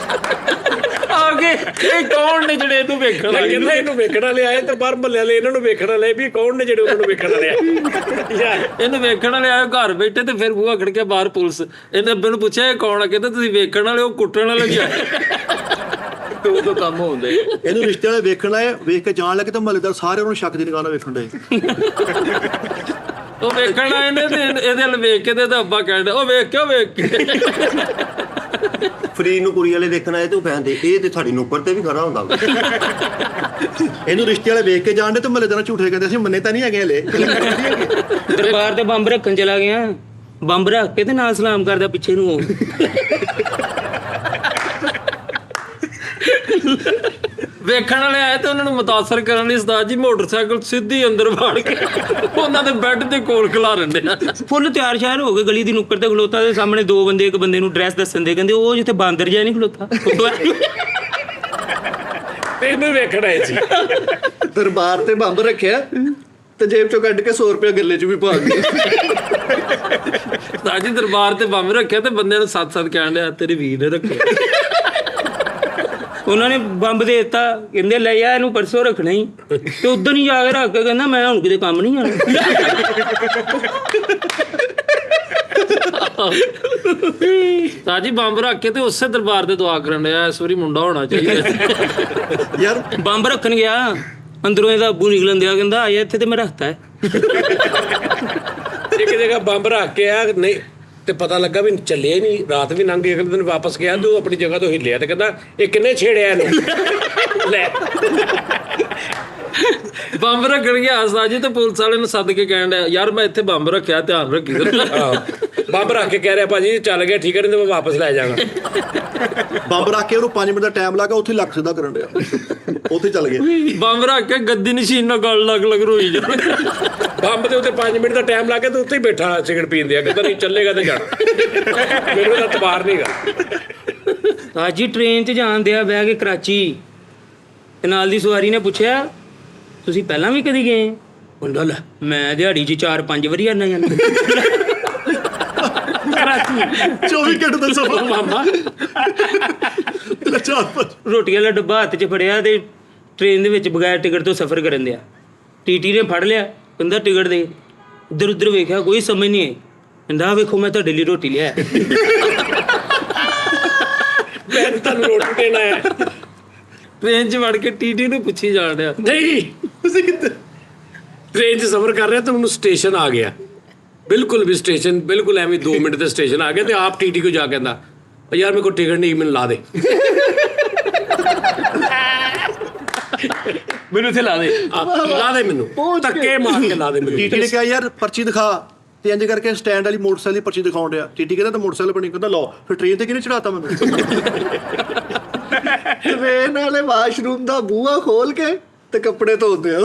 ਆ ਗਏ ਇਹ ਕੌਣ ਨੇ ਜਿਹੜੇ ਇਹਨੂੰ ਵੇਖਣ ਵਾਲੇ? ਕਹਿੰਦਾ ਇਹਨੂੰ ਵੇਖਣ ਵਾਲੇ ਆਏ ਤੇ ਬਾਹਰ ਮੱਲੇ ਵਾਲੇ ਇਹਨਾਂ ਨੂੰ ਵੇਖਣ ਵਾਲੇ ਵੀ ਕੌਣ ਨੇ ਜਿਹੜੇ ਉਹਨਾਂ ਨੂੰ ਵੇਖਣ ਵਾਲੇ ਆਏ। ਯਾਰ ਇਹਨੂੰ ਵੇਖਣ ਵਾਲੇ ਆਏ ਘਰ ਬੈਠੇ ਤੇ ਫਿਰ ਬੂਹਾ ਖੜ ਕੇ ਬਾਹਰ ਪੁਲਿਸ। ਇਹਨੇ ਅੱਬੇ ਨੂੰ ਪੁੱਛਿਆ ਇਹ ਕੌਣ ਆ, ਕਹਿੰਦਾ ਤੁਸੀਂ ਵੇਖਣ ਵਾਲੇ, ਉਹ ਕੁੱਟਣ ਵਾਲੇ ਵੀ ਆਏ। ਦੋ ਕੰਮ ਹੁੰਦੇ। ਇਹਨੂੰ ਰਿਸ਼ਤੇ ਵਾਲੇ ਵੇਖਣ ਆਏ, ਵੇਖ ਕੇ ਜਾਣ ਲੱਗੇ ਤਾਂ ਮਹੱਲੇਦਾਰ ਸਾਰੇ ਉਹਨੂੰ ਸ਼ੱਕ ਦੀ ਨਿਗਾਹ ਨਾਲ ਵੇਖਣ ਡਏ। ਉਹ ਵੇਖਣ ਆਏ ਨੇ ਤੇ ਇਹਦੇ ਵੱਲ ਵੇਖ ਕੇ ਤੇ ਇਹਦਾ ਅੱਬਾ ਕਹਿੰਦਾ ਉਹ ਵੇਖ ਕੇ, ਉਹ ਵੇਖ ਕੇ। ਫਰੀ ਨੂੰ ਕੁੜੀ ਵਾਲੇ ਦੇਖਣ ਆਏ ਤੇ ਉਹ ਕਹਿੰਦੇ ਇਹ ਤੇ ਸਾਡੀ ਨੁੱਕਰ ਤੇ ਵੀ ਖੜਾ ਹੁੰਦਾ ਵਾ। ਇਹਨੂੰ ਰਿਸ਼ਤੇ ਵਾਲੇ ਵੇਖ ਕੇ ਜਾਣ ਡੇ ਤੇ ਮਹੱਲੇਦਾਰ ਝੂਠੇ ਕਹਿੰਦੇ ਅਸੀਂ ਮੰਨੇ ਤਾਂ ਨਹੀਂ ਹੈਗੇ ਹਲੇ। ਦਰਬਾਰ ਤੇ ਬੰਬ ਰੱਖਣ ਚਲਾ ਗਿਆ, ਬੰਬ ਰੱਖ ਕੇ ਤੇ ਨਾਲ ਸਲਾਮ ਕਰਦਾ ਪਿੱਛੇ ਨੂੰ ਉਹ। ਵੇਖਣ ਵਾਲੇ ਆਏ ਤੇ ਉਹਨਾਂ ਨੂੰ ਮੁਤਾਸਰ ਕਰਨ ਲਈ ਉਸਤਾਦ ਜੀ ਮੋਟਰਸਾਈਕਲ ਸਿੱਧੀ ਅੰਦਰ ਵਾੜ ਕੇ ਉਹਨਾਂ ਦੇ ਬੈੱਡ ਦੇ ਕੋਲ ਖਿਲਾਰਨ ਡਿਆ। ਫੁੱਲ ਤਿਆਰ ਸ਼ਿਆਰ ਹੋ ਕੇ ਗਲੀ ਦੀ ਨੁੱਕਰ ਤੇ ਖਲੋਤਾ, ਦੇ ਸਾਹਮਣੇ ਦੋ ਬੰਦੇ ਇੱਕ ਬੰਦੇ ਨੂੰ ਡਰੈਸ ਦੱਸਣ ਦੇ, ਕਹਿੰਦੇ ਉਹ ਜਿੱਥੇ ਬਾਂਦਰ ਜਿਹਾ ਨਹੀਂ ਖਲੋਤਾ। ਇਹਨੂੰ ਵੇਖਣ ਆਏ ਸੀ। ਦਰਬਾਰ ਤੇ ਬੰਬ ਰੱਖਿਆ ਤੇ ਜੇਬ ਚੋਂ ਕੱਢ ਕੇ 100 ਰੁਪਏ ਗੱਲੇ 'ਚ ਵੀ ਪਾ ਦਿੱਤੇ। ਉਸਤਾਦ ਜੀ ਦਰਬਾਰ ਤੇ ਬੰਬ ਰੱਖਿਆ ਤੇ ਬੰਦੇ ਨੂੰ ਸੱਤ ਕਹਿਣ ਡਿਆ ਤੇਰੇ ਵੀਰ ਨੇ ਰੱਖਿਆ। ਉਹਨਾਂ ਨੇ ਬੰਬ ਦੇ ਦਿੱਤਾ, ਕਹਿੰਦੇ ਲੈ ਆ ਇਹਨੂੰ ਪਰਸੋਂ ਰੱਖਣਾ ਹੀ, ਤੇ ਉਦੋਂ ਹੀ ਜਾ ਕੇ ਰੱਖ ਕੇ ਕਹਿੰਦਾ ਮੈਂ ਹੁਣ ਕਿਤੇ ਕੰਮ ਨਹੀਂ ਜਾਣਾ। ਉਸਤਾਦ ਜੀ ਬੰਬ ਰੱਖ ਕੇ ਤੇ ਉਸੇ ਦਰਬਾਰ ਤੇ ਦੁਆ ਕਰਨ ਡਿਆ ਇਸ ਵਾਰੀ ਮੁੰਡਾ ਹੋਣਾ ਚਾਹੀਦਾ। ਯਾਰ ਬੰਬ ਰੱਖਣ ਗਿਆ, ਅੰਦਰੋਂ ਇਹਦਾ ਅੱਬੂ ਨਿਕਲਣ ਦਿਆ, ਕਹਿੰਦਾ ਆਇਆ ਇੱਥੇ ਤੇ ਮੈਂ ਰੱਖਤਾ ਹੈ। ਇੱਕ ਜਗ੍ਹਾ ਬੰਬ ਰੱਖ ਕੇ ਆ ਨਹੀਂ ਤੇ ਪਤਾ ਲੱਗਾ ਵੀ ਚੱਲਿਆ ਹੀ ਨਹੀਂ, ਰਾਤ ਵੀ ਲੰਘ ਗਈ, ਅਗਲੇ ਦਿਨ ਵਾਪਸ ਗਿਆ ਤੇ ਉਹ ਆਪਣੀ ਜਗ੍ਹਾ ਤੋਂ ਹਿੱਲਿਆ ਤੇ ਕਹਿੰਦਾ ਇਹ ਕਿੰਨੇ ਛੇੜਿਆ ਇਹਨੂੰ। ਲੈ ਬੰਬ ਰੱਖਣ ਗਿਆ ਉਸਤਾਦ ਜੀ ਤੇ ਪੁਲਿਸ ਵਾਲੇ ਨੂੰ ਸੱਦ ਕੇ ਕਹਿਣ ਡਿਆ ਯਾਰ ਮੈਂ ਇੱਥੇ ਬੰਬ ਰੱਖਿਆ, ਧਿਆਨ ਰੱਖੀ। ਬੰਬ ਰੱਖ ਕੇ ਕਹਿ ਰਿਹਾ ਭਾਜੀ ਚੱਲ ਗਿਆ ਠੀਕ ਹੈ, ਨਹੀਂ ਤੇ ਮੈਂ ਵਾਪਸ ਲੈ ਜਾਵਾਂਗਾ। ਬੰਬ ਰੱਖ ਕੇ ਉਹਨੂੰ 5 ਮਿੰਟ ਦਾ ਟਾਈਮ ਲੱਗਾ, ਉੱਥੇ ਲੱਕ ਸਿੱਧਾ ਕਰਨ ਡਿਆ, ਉੱਥੇ ਚੱਲ ਗਏ। ਬੰਬ ਰੱਖ ਕੇ ਗੱਦੀ ਨਸ਼ੀਨ ਨਾਲ ਗੱਲ ਲੱਗ ਰੋਈ ਜਾ। ਬੰਬ ਦੇ ਉੱਤੇ 5 ਮਿੰਟ ਦਾ ਟਾਈਮ ਲਾ ਕੇ ਤੇ ਉੱਥੇ ਹੀ ਬੈਠਾ ਸਿਗਰਟ ਪੀਂਦੇ ਆ, ਕਹਿੰਦਾ ਨਹੀਂ ਚੱਲੇਗਾ ਤੇ ਜਾਣਾ, ਮੈਨੂੰ ਤਾਂ ਤਬਾਰ ਨਹੀਂਗਾ। ਅੱਜ ਹੀ ਟ੍ਰੇਨ 'ਚ ਜਾਣ ਦਿਆ ਬਹਿ ਕੇ ਕਰਾਚੀ, ਤੇ ਨਾਲ ਦੀ ਸਵਾਰੀ ਨੇ ਪੁੱਛਿਆ ਤੁਸੀਂ ਪਹਿਲਾਂ ਵੀ ਕਦੀ ਗਏ? ਬੰਦਾ ਲੈ ਮੈਂ ਦਿਹਾੜੀ 'ਚ 4-5 ਵਾਰੀ ਆਉਣਾ ਜਾਂਦਾ। 24 ਘੰਟੇ ਦਾ ਸਫ਼ਰ ਮਾਮਾ ਚਾਰ ਪੰਜ ਰੋਟੀਆਂ ਦਾ ਡੱਬਾ ਹੱਥ 'ਚ ਫੜਿਆ ਤੇ ਟ੍ਰੇਨ ਦੇ ਵਿੱਚ ਬਗੈਰ ਟਿਕਟ ਤੋਂ ਸਫ਼ਰ ਕਰਨ ਦਿਆ। ਟੀਟੀ ਨੇ ਫੜ ਲਿਆ, ਕਹਿੰਦਾ ਟਿਕਟ ਦੇ। ਇੱਧਰ ਉੱਧਰ ਵੇਖਿਆ, ਕੋਈ ਸਮਝ ਨਹੀਂ ਆਈ। ਕਹਿੰਦਾ ਆਹ ਵੇਖੋ ਮੈਂ ਤੁਹਾਡੇ ਲਈ ਰੋਟੀ ਲਿਆ। ਮੈਂ ਤੁਹਾਨੂੰ ਰੋਟੀ ਦੇਣ ਆਇਆ। ਟ੍ਰੇਨ 'ਚ ਵੜ ਕੇ ਟੀਟੀ ਨੂੰ ਪੁੱਛੀ ਜਾਣ ਡਿਆ। ਨਹੀਂ ਤੁਸੀਂ ਕਿੱਥੇ ਟ੍ਰੇਨ 'ਚ ਸਫ਼ਰ ਕਰ ਰਿਹਾ ਤਾਂ ਮੈਨੂੰ ਸਟੇਸ਼ਨ ਆ ਗਿਆ, ਬਿਲਕੁਲ ਵੀ ਸਟੇਸ਼ਨ ਬਿਲਕੁਲ ਐਵੇਂ 2 ਮਿੰਟ ਤੇ ਸਟੇਸ਼ਨ ਆ ਗਿਆ ਤੇ ਆਪ ਟੀਟੀ ਕੋ ਜਾ ਕੇ ਕਹਿੰਦਾ ਯਾਰ ਮੇਰੇ ਕੋਲ ਟਿਕਟ ਨਹੀਂ, ਮੈਨੂੰ ਲਾ ਦੇ। ਮੈਨੂੰ ਇੱਥੇ ਲਾ ਦੇ। ਲਾ ਦੇ ਮੈਨੂੰ, ਧੱਕੇ ਮਾਰ ਕੇ ਲਾ ਦੇ ਮੈਨੂੰ। ਟੀਟੀ ਨੇ ਕਿਹਾ ਯਾਰ ਪਰਚੀ ਦਿਖਾ, ਤੇ ਇੰਜ ਕਰਕੇ ਸਟੈਂਡ ਵਾਲੀ ਮੋਟਰਸਾਈਕਲ ਦੀ ਪਰਚੀ ਦਿਖਾਉਣ ਡਿਆ। ਟੀਟੀ ਕਹਿੰਦਾ ਤਾਂ ਮੋਟਰਸਾਈਕਲ ਬਣੀ, ਕਹਿੰਦਾ ਲਓ ਫਿਰ ਟ੍ਰੇਨ ਤੇ ਕਿਹਨੇ ਚੜਾਤਾ ਮੈਨੂੰ? ਟ੍ਰੇਨ ਵਾਲੇ ਵਾਸ਼ਰੂਮ ਦਾ ਬੂਹਾ ਖੋਲ ਕੇ ਤੇ ਕੱਪੜੇ ਧੋਤੇ ਆ।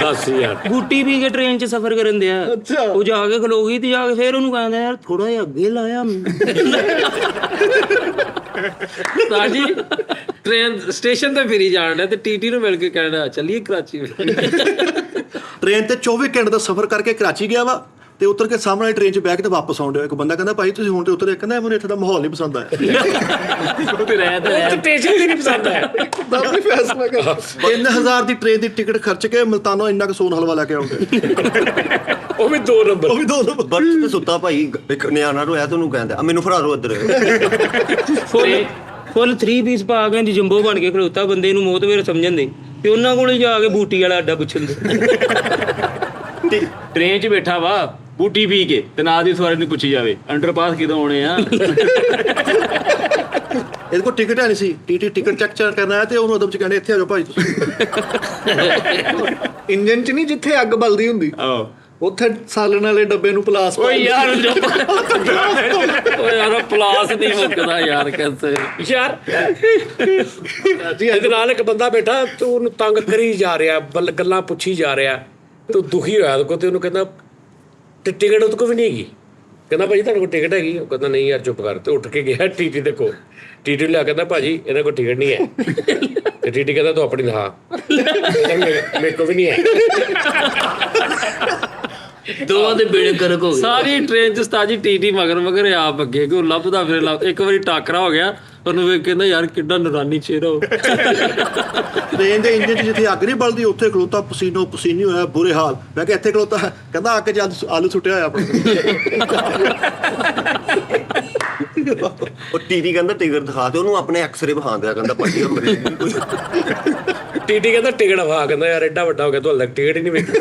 ਦੱਸ ਯਾਰ, ਬੂਟੀ ਪੀ ਕੇ ਟ੍ਰੇਨ 'ਚ ਸਫ਼ਰ ਕਰਨ ਦਿਆ। ਅੱਛਾ। ਉਹ ਜਾ ਕੇ ਖਲੋ ਗਈ ਤੇ ਜਾ ਕੇ ਫਿਰ ਉਹਨੂੰ ਕਹਿੰਦਾ ਯਾਰ ਥੋੜਾ ਜਿਹਾ ਅੱਗੇ ਲਾਇਆ। ਸਾਜੀ ਟ੍ਰੇਨ ਸਟੇਸ਼ਨ ਤੇ ਫਿਰੀ ਜਾਣ ਡਿਆ ਤੇ ਟੀਟੀ ਨੂੰ ਮਿਲ ਕੇ ਕਹਿਣਾ ਚੱਲੀਏ ਕਰਾਚੀ। ਟ੍ਰੇਨ ਤੇ 24 ਘੰਟੇ ਦਾ ਸਫ਼ਰ ਕਰਕੇ ਕਰਾਚੀ ਗਿਆ ਵਾ ਤੇ ਉਤਰ ਕੇ ਸਾਹਮਣੇ ਟ੍ਰੇਨ 'ਚ ਬਹਿ ਕੇ ਤੇ ਵਾਪਸ ਆਉਣ ਡਿਆ। ਇੱਕ ਬੰਦਾ ਕਹਿੰਦਾ ਭਾਈ ਤੁਸੀਂ ਹੁਣ ਤੇ ਉਤਰੇ, ਕਹਿੰਦਾ ਮੈਨੂੰ ਇੱਥੇ ਦਾ ਮਾਹੌਲ ਨਹੀਂ ਪਸੰਦ ਆਇਆ। ਤੇ ਰਹਿ ਤੇ ਰਹਿ। ਸਟੇਸ਼ਨ ਤੇ ਨਹੀਂ ਪਸੰਦ ਆਇਆ। ਬਾਬੀ ਫੈਸਲਾ ਕਰ 3000 ਦੀ ਟ੍ਰੇਨ ਦੀ ਟਿਕਟ ਖਰਚ ਕੇ ਮਲਤਾਨੋਂ ਇੰਨਾ ਕੁ ਸੋਨ ਹਲਵਾ ਲੈ ਕੇ ਆਉਂਦੇ। ਉਹ ਵੀ 2 ਨੰਬਰ। ਉਹ ਵੀ 2 ਨੰਬਰ। ਬਰਥ ਤੇ ਸੁੱਤਾ ਭਾਈ, ਇੱਕ ਨਿਆਣਾ ਰੋਇਆ ਤੇ ਉਹਨੂੰ ਕਹਿੰਦਾ ਆ ਮੈਨੂੰ ਫੜਾ ਰੋ ਇੱਧਰ। ਫੁੱਲ 3 ਪੀਸ ਪਾ ਕੇ ਜੰਬੋ ਬਣ ਕੇ ਖਲੋਤਾ, ਬੰਦੇ ਨੂੰ ਮੋਤਬਰ ਸਮਝਣ ਦੇ ਤੇ ਉਹਨਾਂ ਕੋਲ ਹੀ ਜਾ ਕੇ ਬੂਟੀ ਵਾਲਾ ਅੱਡਾ ਪੁੱਛਣ ਦੇ। ਟ੍ਰੇਨ 'ਚ ਬੈਠਾ ਵਾ ਬੂਟੀ ਪੀ ਕੇ ਤੇ ਨਾਲ ਦੀ ਸਵਾਰੀ ਨੂੰ ਪੁੱਛੀ ਜਾਵੇ ਅੰਡਰਪਾਸ ਕਿਦੋਂ ਆਉਣੇ ਆ। ਇਹਦੇ ਕੋਲ ਟਿਕਟ ਹੈ ਨਹੀਂ ਸੀ। ਟੀਟੀ ਟਿਕਟ ਚੈੱਕ ਕਰਨਾ ਆਇਆ ਤੇ ਉਹਨੂੰ ਉਦਮ 'ਚ ਕਹਿੰਦੇ ਇੱਥੇ ਆ ਜਾਓ ਭਾਈ ਤੁਸੀਂ। ਇੰਜਨ 'ਚ ਨਹੀਂ ਜਿੱਥੇ ਅੱਗ ਬਲਦੀ ਹੁੰਦੀ, ਆਹੋ ਉੱਥੇ ਸਾਲਣ ਵਾਲੇ ਡੱਬੇ ਨੂੰ ਪਲਾਸ ਓਏ ਯਾਰ ਓ ਯਾਰ ਪਲਾਸ ਨਹੀਂ ਮੁੱਕਦਾ ਯਾਰ ਕੈਸੇ। ਯਾਰ ਇਹਦੇ ਨਾਲ ਇੱਕ ਬੰਦਾ ਬੈਠਾ ਤੇ ਉਹਨੂੰ ਤੰਗ ਕਰੀ ਜਾ ਰਿਹਾ, ਗੱਲਾਂ ਪੁੱਛੀ ਜਾ ਰਿਹਾ ਤੇ ਉਹ ਦੁਖੀ ਹੋਇਆ ਉਹਦੇ ਕੋਲ ਤੇ ਉਹਨੂੰ ਕਹਿੰਦਾ ਤੇ ਟਿਕਟ ਉਹਦੇ ਕੋਲ ਵੀ ਨਹੀਂ ਹੈਗੀ। ਕਹਿੰਦਾ ਭਾਜੀ ਤੁਹਾਡੇ ਕੋਲ ਟਿਕਟ ਹੈਗੀ? ਉਹ ਕਹਿੰਦਾ ਨਹੀਂ ਯਾਰ ਚੁੱਪ ਕਰ। ਤੇ ਉੱਠ ਕੇ ਗਿਆ ਟੀਟੀ ਦੇ ਕੋਲ। ਟੀਟੀ ਨੂੰ ਲਿਆ ਕਹਿੰਦਾ ਭਾਜੀ ਇਹਨਾਂ ਕੋਲ ਟਿਕਟ ਨਹੀਂ ਹੈ। ਤੇ ਟੀਟੀ ਕਹਿੰਦਾ ਤੂੰ ਆਪਣੀ ਦਿਖਾ। ਮੇਰੇ ਕੋਲ ਵੀ ਨਹੀਂ ਹੈ। ਦੋਵਾਂ ਦੇ ਬੇੜੇ ਗਰਕ ਹੋ ਗਏ। ਸਾਰੀ ਟ੍ਰੇਨ 'ਚ ਉਸਤਾਦ ਟੀਟੀ ਮਗਰ ਆਪ ਅੱਗੇ ਕਿ ਲੱਭਦਾ ਫਿਰ ਇੱਕ ਵਾਰੀ ਟਾਕਰਾ ਹੋ ਗਿਆ, ਉਹਨੂੰ ਵੇਖ ਕਹਿੰਦਾ ਯਾਰ ਕਿੱਡਾ ਨੂਰਾਨੀ ਚਿਹਰਾ ਹੋ। ਟ੍ਰੇਨ ਦੇ ਇੰਜਨ 'ਚ ਜਿੱਥੇ ਅੱਗ ਨਹੀਂ ਬਲਦੀ ਉੱਥੇ ਖਲੋਤਾ, ਪਸੀਨੋ ਪਸੀਨੀ ਹੋਇਆ, ਬੁਰੇ ਹਾਲ। ਮੈਂ ਕਿਹਾ ਇੱਥੇ ਖਲੋਤਾ, ਕਹਿੰਦਾ ਅੱਗ 'ਚ ਆਲੂ ਸੁੱਟਿਆ ਹੋਇਆ ਆਪਣਾ। ਉਹ ਟੀਟੀ ਕਹਿੰਦਾ ਟਿਕਟ ਦਿਖਾ ਤੇ ਉਹਨੂੰ ਆਪਣੇ ਐਕਸਰੇ ਵਿਖਾ ਦਿਆ, ਕਹਿੰਦਾ ਭਾਜੀ ਆ ਮਰੀਜ਼ ਨਹੀਂ ਕੋਈ। ਟੀਟੀ ਕਹਿੰਦਾ ਟਿਕਟ ਵਾ, ਕਹਿੰਦਾ ਯਾਰ ਐਡਾ ਵੱਡਾ ਹੋ ਗਿਆ ਤੂੰ ਹਲੇ ਤੱਕ ਟਿਕਟ ਹੀ ਨਹੀਂ ਵੇਖੀ।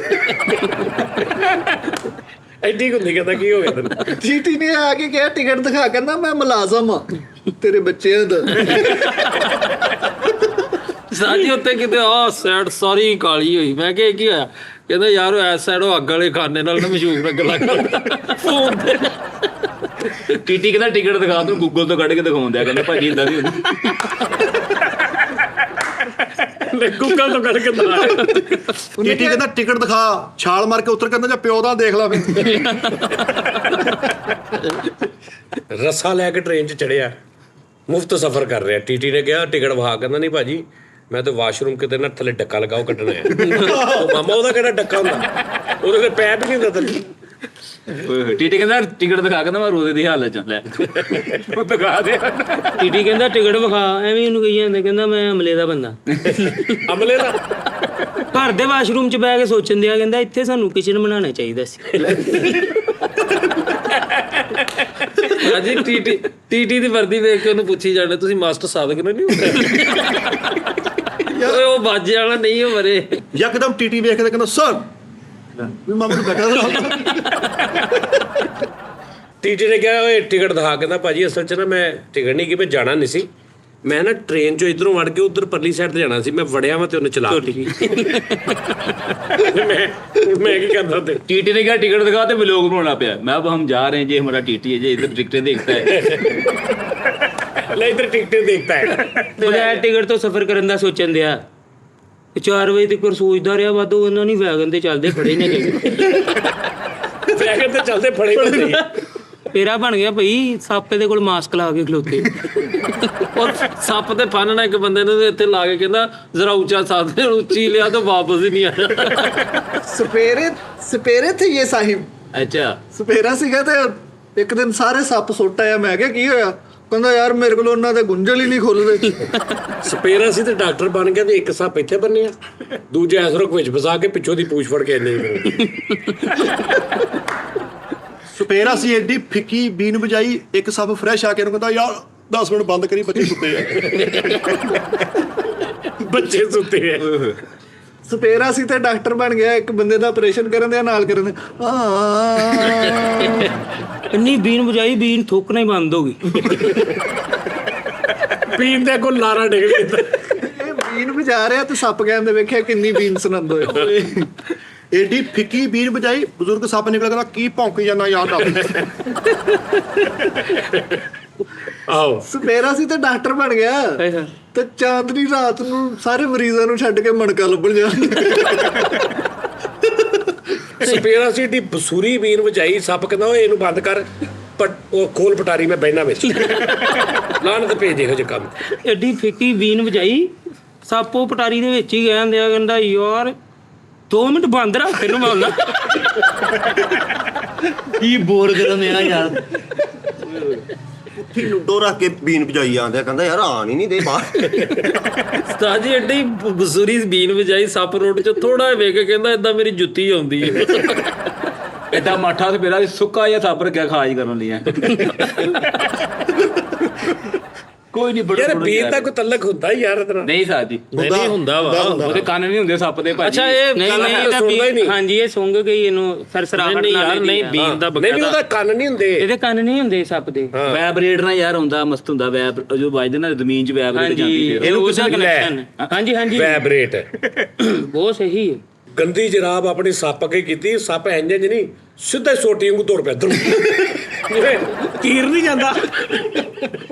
ਐਡੀ ਹੁੰਦੀ, ਕਹਿੰਦਾ ਕੀ ਹੋ ਗਿਆ ਤੈਨੂੰ? ਟੀਟੀ ਨੇ ਆ ਕੇ ਕਿਹਾ ਟਿਕਟ ਦਿਖਾ, ਕਹਿੰਦਾ ਮੈਂ ਮੁਲਾਜ਼ਮ ਆ ਤੇਰੇ ਬੱਚਿਆਂ ਦਾ। ਸਾਜੀ ਉੱਤੇ ਕਿਤੇ ਆ ਸਾਈਡ ਸਾਰੀ ਕਾਲੀ ਹੋਈ। ਮੈਂ ਕਿਹਾ ਕੀ ਹੋਇਆ? ਕਹਿੰਦਾ ਯਾਰ ਉਹ ਐਸ ਸਾਈਡ ਉਹ ਅੱਗ ਵਾਲੇ ਖਾਨੇ ਨਾਲ ਨਾ ਮਸ਼ਹੂਰ ਗੱਲਾਂ ਕਰਦਾ ਫੋਨ ਤੇ। ਟੀਟੀ ਕਹਿੰਦਾ ਟਿਕਟ ਦਿਖਾ, ਤੂੰ ਗੂਗਲ ਤੋਂ ਕੱਢ ਕੇ ਦਿਖਾਉਂਦਾ। ਕਹਿੰਦਾ ਭਾਜੀ ਇਦਾਂ ਦੀ ਹੁੰਦੀ। ਗੂਗਲ ਤੋਂ ਕੱਢ ਕੇ ਦਿਖਾ। ਟੀਟੀ ਕਹਿੰਦਾ ਟਿਕਟ ਦਿਖਾ, ਛਾਲ ਮਾਰ ਕੇ ਉੱਤਰ, ਕਹਿੰਦਾ ਜਾਂ ਪਿਓ ਦਾ ਦੇਖ ਲਾ ਫਿਰ। ਰੱਸਾ ਲੈ ਕੇ ਟ੍ਰੇਨ 'ਚ ਚੜਿਆ, ਮੁਫਤ ਸਫ਼ਰ ਕਰ ਰਿਹਾ। ਟੀਟੀ ਨੇ ਕਿਹਾ ਟਿਕਟ ਵਿਖਾ, ਕਹਿੰਦਾ ਨਹੀਂ ਭਾਜੀ ਮੈਂ ਤਾਂ ਵਾਸ਼ਰੂਮ ਕਿਤੇ ਨਾ ਥੱਲੇ ਡੱਕਾ ਲਗਾਓ ਕੱਢਣਾ ਹੈ। ਉਹ ਮਾਮਾ ਉਹਦਾ ਕਿਹੜਾ ਡੱਕਾ ਹੁੰਦਾ, ਉਹਦੇ ਤੇ ਪੈਪ ਨਹੀਂ ਹੁੰਦਾ ਥੱਲੇ। ਟੀਟੀ ਕਹਿੰਦਾ ਟਿਕਟ ਦਿਖਾ, ਕਹਿੰਦਾ ਮੈਂ ਰੋਜ਼ੇ ਦੀ ਹਾਲਤ 'ਚ ਲੈ ਉਹ ਦਿਖਾ ਦੇ। ਟੀਟੀ ਕਹਿੰਦਾ ਟਿਕਟ ਵਿਖਾ, ਐਵੇਂ ਉਹਨੂੰ ਕਹੀ ਜਾਂਦੇ, ਕਹਿੰਦਾ ਮੈਂ ਅਮਲੇ ਦਾ ਬੰਦਾ। ਅਮਲੇ ਦਾ ਘਰ ਦੇ ਵਾਸ਼ਰੂਮ 'ਚ ਬਹਿ ਕੇ ਸੋਚਣ ਦਿਆ, ਕਹਿੰਦਾ ਇੱਥੇ ਸਾਨੂੰ ਕਿਚਨ ਬਣਾਉਣਾ ਚਾਹੀਦਾ ਸੀ। ਸਾਜੀ ਟੀਟੀ ਦੀ ਵਰਦੀ ਵੇਖ ਕੇ ਉਹਨੂੰ ਪੁੱਛੀ ਜਾਣਾ ਤੁਸੀਂ ਮਾਸਟਰ ਸਾਦਕ ਨਹੀਂ ਹੋ? ਓਏ ਉਹ ਬਾਜੇ ਵਾਲਾ ਨਹੀਂ ਹੋ ਮਰੇ। ਯਕਦਮ ਟੀਟੀ ਵੇਖ ਕੇ ਕਹਿੰਦਾ ਸਰ ਵੀ ਮਾਮਾ ਨੂੰ ਬੈਠਾ। ਟੀਟੀ ਨੇ ਕਿਹਾ ਓਏ ਟਿਕਟ ਦਿਖਾ, ਕਹਿੰਦਾ ਭਾਜੀ ਅਸਲ 'ਚ ਨਾ ਮੈਂ ਟਿਕਟ ਨਹੀਂ ਕਿ ਮੈਂ ਜਾਣਾ ਨਹੀਂ ਸੀ, ਮੈਂ ਨਾ ਟ੍ਰੇਨ 'ਚੋਂ ਇਧਰੋਂ ਵੜ ਕੇ ਉਧਰ ਪਰਲੀ ਸਾਈਡ ਤੇ ਜਾਣਾ ਸੀ, ਮੈਂ ਵੜਿਆ ਵਾ ਤੇ ਉਹਨੇ ਚਲਾ ਦਿੱਤੀ। ਮੈਂ ਕੀ ਕਰਦਾ ਤੇ टीटी ने क्या टिकट दिखा तो व्लॉग बनाना पे। मैं अब हम जा रहे हैं जी, हमारा टीटी है जी, इधर टिकटें देखता है। ਲੈ ਇਧਰ ਟਿਕਟ ਦੇਖਦਾ ਹੈ। ਬਗੈਰ ਟਿਕਟ ਤੋਂ ਸਫ਼ਰ ਕਰਨ ਦਾ ਸੋਚਣ ਦਿਆ। 4 ਵਜੇ ਤੱਕ ਸੋਚਦਾ ਰਿਹਾ, ਵਾਧੂ ਉਹਨਾਂ ਨਹੀਂ ਵੈਗਨ ਤੇ ਚੱਲਦੇ ਫੜੇ ਨੇ ਗਏ। ਵੈਗਨ ਤੇ ਚੱਲਦੇ ਫੜੇ ਬੰਦੇ। ਤੇਰਾ ਬਣ ਗਿਆ ਭਈ, ਸੱਪ ਦੇ ਕੋਲ ਮਾਸਕ ਲਾ ਕੇ ਖਲੋਤੇ। ਔਰ ਸੱਪ ਤੇ ਫੰਨਣਾ ਇੱਕ ਬੰਦੇ ਨੂੰ ਇੱਥੇ ਲਾ ਕੇ ਕਹਿੰਦਾ ਜ਼ਰਾ ਉੱਚਾ ਸਾਥ ਉੱਚੀ ਲਿਆ ਤਾਂ ਵਾਪਸ ਹੀ ਨਹੀਂ ਆਇਆ। ਸਪੇਰੇ ਥੇ ਇਹ ਸਾਹਿਬ। अच्छा ਸਪੇਰਾ ਸੀਗਾ ਤੇ ਇੱਕ ਦਿਨ ਸਾਰੇ ਸੱਪ ਸੁੱਟ ਆਇਆ। ਮੈਂ ਕਿਹਾ ਕੀ ਹੋਇਆ? ਕਹਿੰਦਾ ਯਾਰ ਮੇਰੇ ਕੋਲ ਉਹਨਾਂ ਦੇ ਗੁੰਝਲ ਹੀ ਨਹੀਂ ਖੁੱਲਦੇ। ਸਪੇਰਾ ਸੀ ਤੇ ਡਾਕਟਰ ਬਣ ਗਿਆ ਤੇ ਇੱਕ ਸੱਪ ਇੱਥੇ ਬੰਨਿਆ, ਦੂਜੇ ਐਸਰੋਕ ਵਿੱਚ ਫਸਾ ਕੇ ਪਿੱਛੋਂ ਦੀ ਪੂਛ ਫੜ ਕੇ ਨਹੀਂ। ਸਪੇਰਾ ਸੀ ਐਡੀ ਫਿੱਕੀ ਬੀਨ ਵਜਾਈ, ਇੱਕ ਸੱਪ ਫਰੈਸ਼ ਆ ਕੇ ਉਹਨੂੰ ਕਹਿੰਦਾ ਯਾਰ 10 ਮਿੰਟ ਬੰਦ ਕਰੀ, ਬੱਚੇ ਸੁੱਤੇ ਆ। ਬੱਚੇ ਸੁੱਤੇ ਆ। ਸਪੇਰਾ ਸੀ ਤੇ ਡਾਕਟਰ ਬਣ ਗਿਆ। ਇੱਕ ਬੰਦੇ ਦਾ ਆਪਰੇਸ਼ਨ ਕਰਨ ਦੇ ਨਾਲ ਕਰਨ ਦੇ ਇੰਨੀ ਬੀਨ ਵਜਾਈ, ਬੀਨ ਥੁੱਕਣਾ ਹੀ ਬੰਦ ਹੋ ਗਈ। ਪੀਣ ਦੇ ਕੋਲ ਲਾਰਾ ਡਿੱਗ ਗਿਆ। ਇਹ ਬੀਨ ਵਜਾ ਰਿਹਾ ਤੇ ਸੱਪ ਕਹਿੰਦੇ ਵੇਖਿਆ ਕਿੰਨੀ ਬੀਨ ਸੁਣੰਦ ਹੋਏ। ਐਡੀ ਫਿੱਕੀ ਬੀਨ ਵਜਾਈ, ਬਜ਼ੁਰਗ ਸੱਪ ਨਿਕਲ ਕਹਿੰਦਾ ਕੀ ਭੌਂਕੀ ਜਾਂਦਾ ਯਾਰ ਦੱਸ। ਆਓ ਸਪੇਰਾ ਸੀ ਤੇ ਡਾਕਟਰ ਬਣ ਗਿਆ ਤੇ ਚਾਂਦਨੀ ਰਾਤ ਨੂੰ ਸਾਰੇ ਮਰੀਜ਼ਾਂ ਨੂੰ ਛੱਡ ਕੇ ਮਣਕਾ ਲੱਭਣ ਜਾਂਦਾ। ਸਪੇਰਾ ਸੀ ਏਡੀ ਬਸੂਰੀ ਬੀਨ ਵਜਾਈ, ਸੱਪ ਕਹਿੰਦਾ ਓਏ ਇਹਨੂੰ ਬੰਦ ਕਰ, ਉਹ ਖੋਲ ਪਟਾਰੀ ਮੈਂ ਬਹਿਣਾ ਵਿੱਚ। ਲਾਹਨਤ ਭੇਜ ਇਹੋ ਜਿਹੇ ਕੰਮ। ਐਡੀ ਫਿੱਕੀ ਬੀਨ ਵਜਾਈ, ਸੱਪ ਉਹ ਪਟਾਰੀ ਦੇ ਵਿੱਚ ਹੀ ਗਿਆ ਦਿਆ, ਕਹਿੰਦਾ ਯਾਰ 2 ਮਿੰਟ ਬੰਦ ਰੱਖ ਇਹਨੂੰ ਮਾਰਨਾ। ਕੀ ਬੋਰ ਕਰਨ ਦੇਣਾ ਯਾਰ। ਉੱਠੀ ਲੁੱਡੋ ਰੱਖ ਕੇ ਬੀਨ ਵਜਾਈ ਜਾਂਦੇ, ਕਹਿੰਦਾ ਯਾਰ ਆਣ ਹੀ ਨਹੀਂ ਦੇ ਬਾਹਰ। ਉਸਤਾਦ ਜੀ ਐਡੀ ਬਸੂਰੀ ਬੀਨ ਵਜਾਈ, ਸੱਪ ਰੋਡ 'ਚ ਥੋੜਾ ਵੇਖ ਕੇ ਕਹਿੰਦਾ ਏਦਾਂ ਮੇਰੀ ਜੁੱਤੀ ਆਉਂਦੀ ਹੈ। ਏਦਾਂ ਮਾਠਾ ਤੇ ਮੇਰਾ ਸੁੱਕਾ ਜਿਹਾ ਸੱਪ ਰੱਖਿਆ ਖਾਜ ਕਰਨ ਲਈ। ਕੋਈ ਨਹੀਂ ਬੜਾ ਯਾਰ ਬੀਨ ਦਾ ਕੋਈ ਤਲਕ ਹੁੰਦਾ ਹੀ ਯਾਰ ਇਹਦੇ ਨਾਲ। ਨਹੀਂ ਸਾਦੀ ਨਹੀਂ ਹੁੰਦਾ ਵਾ। ਉਹਦੇ ਕੰਨ ਨਹੀਂ ਹੁੰਦੇ ਸੱਪ ਦੇ ਭਾਜੀ। ਅੱਛਾ ਇਹ ਨਹੀਂ ਗੱਲ ਨਹੀਂ ਹੈ, ਇਹ ਤਾਂ ਸੁਣਦਾ ਹੀ ਨਹੀਂ। ਹਾਂਜੀ ਇਹ ਸੁੰਘ ਗਈ, ਇਹਨੂੰ ਸਰਸਰਾਹਟ ਨਹੀਂ ਨਾਲ ਯਾਰ ਨਹੀਂ, ਬੀਨ ਦਾ ਨਹੀਂ ਨਹੀਂ ਬਕਾਇਦਾ ਉਹਦਾ ਕੰਨ ਨਹੀਂ ਹੁੰਦੇ। ਇਹਦੇ ਕੰਨ ਨਹੀਂ ਹੁੰਦੇ ਸੱਪ ਦੇ। ਵੈਬਰੇਟ ਨਾ ਯਾਰ ਹੁੰਦਾ, ਮਸਤ ਹੁੰਦਾ ਵੈਬ, ਜੋ ਵੱਜਦੇ ਨਾ ਜ਼ਮੀਨ 'ਚ ਵੈਬਰੇਟ ਹਾਂਜੀ ਜਾਂਦੀ ਫਿਰ। ਇਹਨੂੰ ਉਹਦਾ ਕਿਸੇ ਨੇ ਲੈ। connection। ਹਾਂਜੀ ਹਾਂਜੀ ਵੈਬਰੇਟ। ਬਹੁਤ ਸਹੀ ਹੈ। ਗੰਦੀ ਜਰਾਬ ਆਪਣੀ ਸੱਪ ਅੱਗੇ ਕੀਤੀ, ਸੱਪ ਇੰਜ ਨਹੀਂ ਸਿੱਧਾ ਹੀ ਸੋਟੀ ਵਾਂਗੂ ਤੁਰ ਪਿਆ। ਜਿਵੇਂ ਤੀਰ ਨਹੀਂ ਜਾਂਦਾ,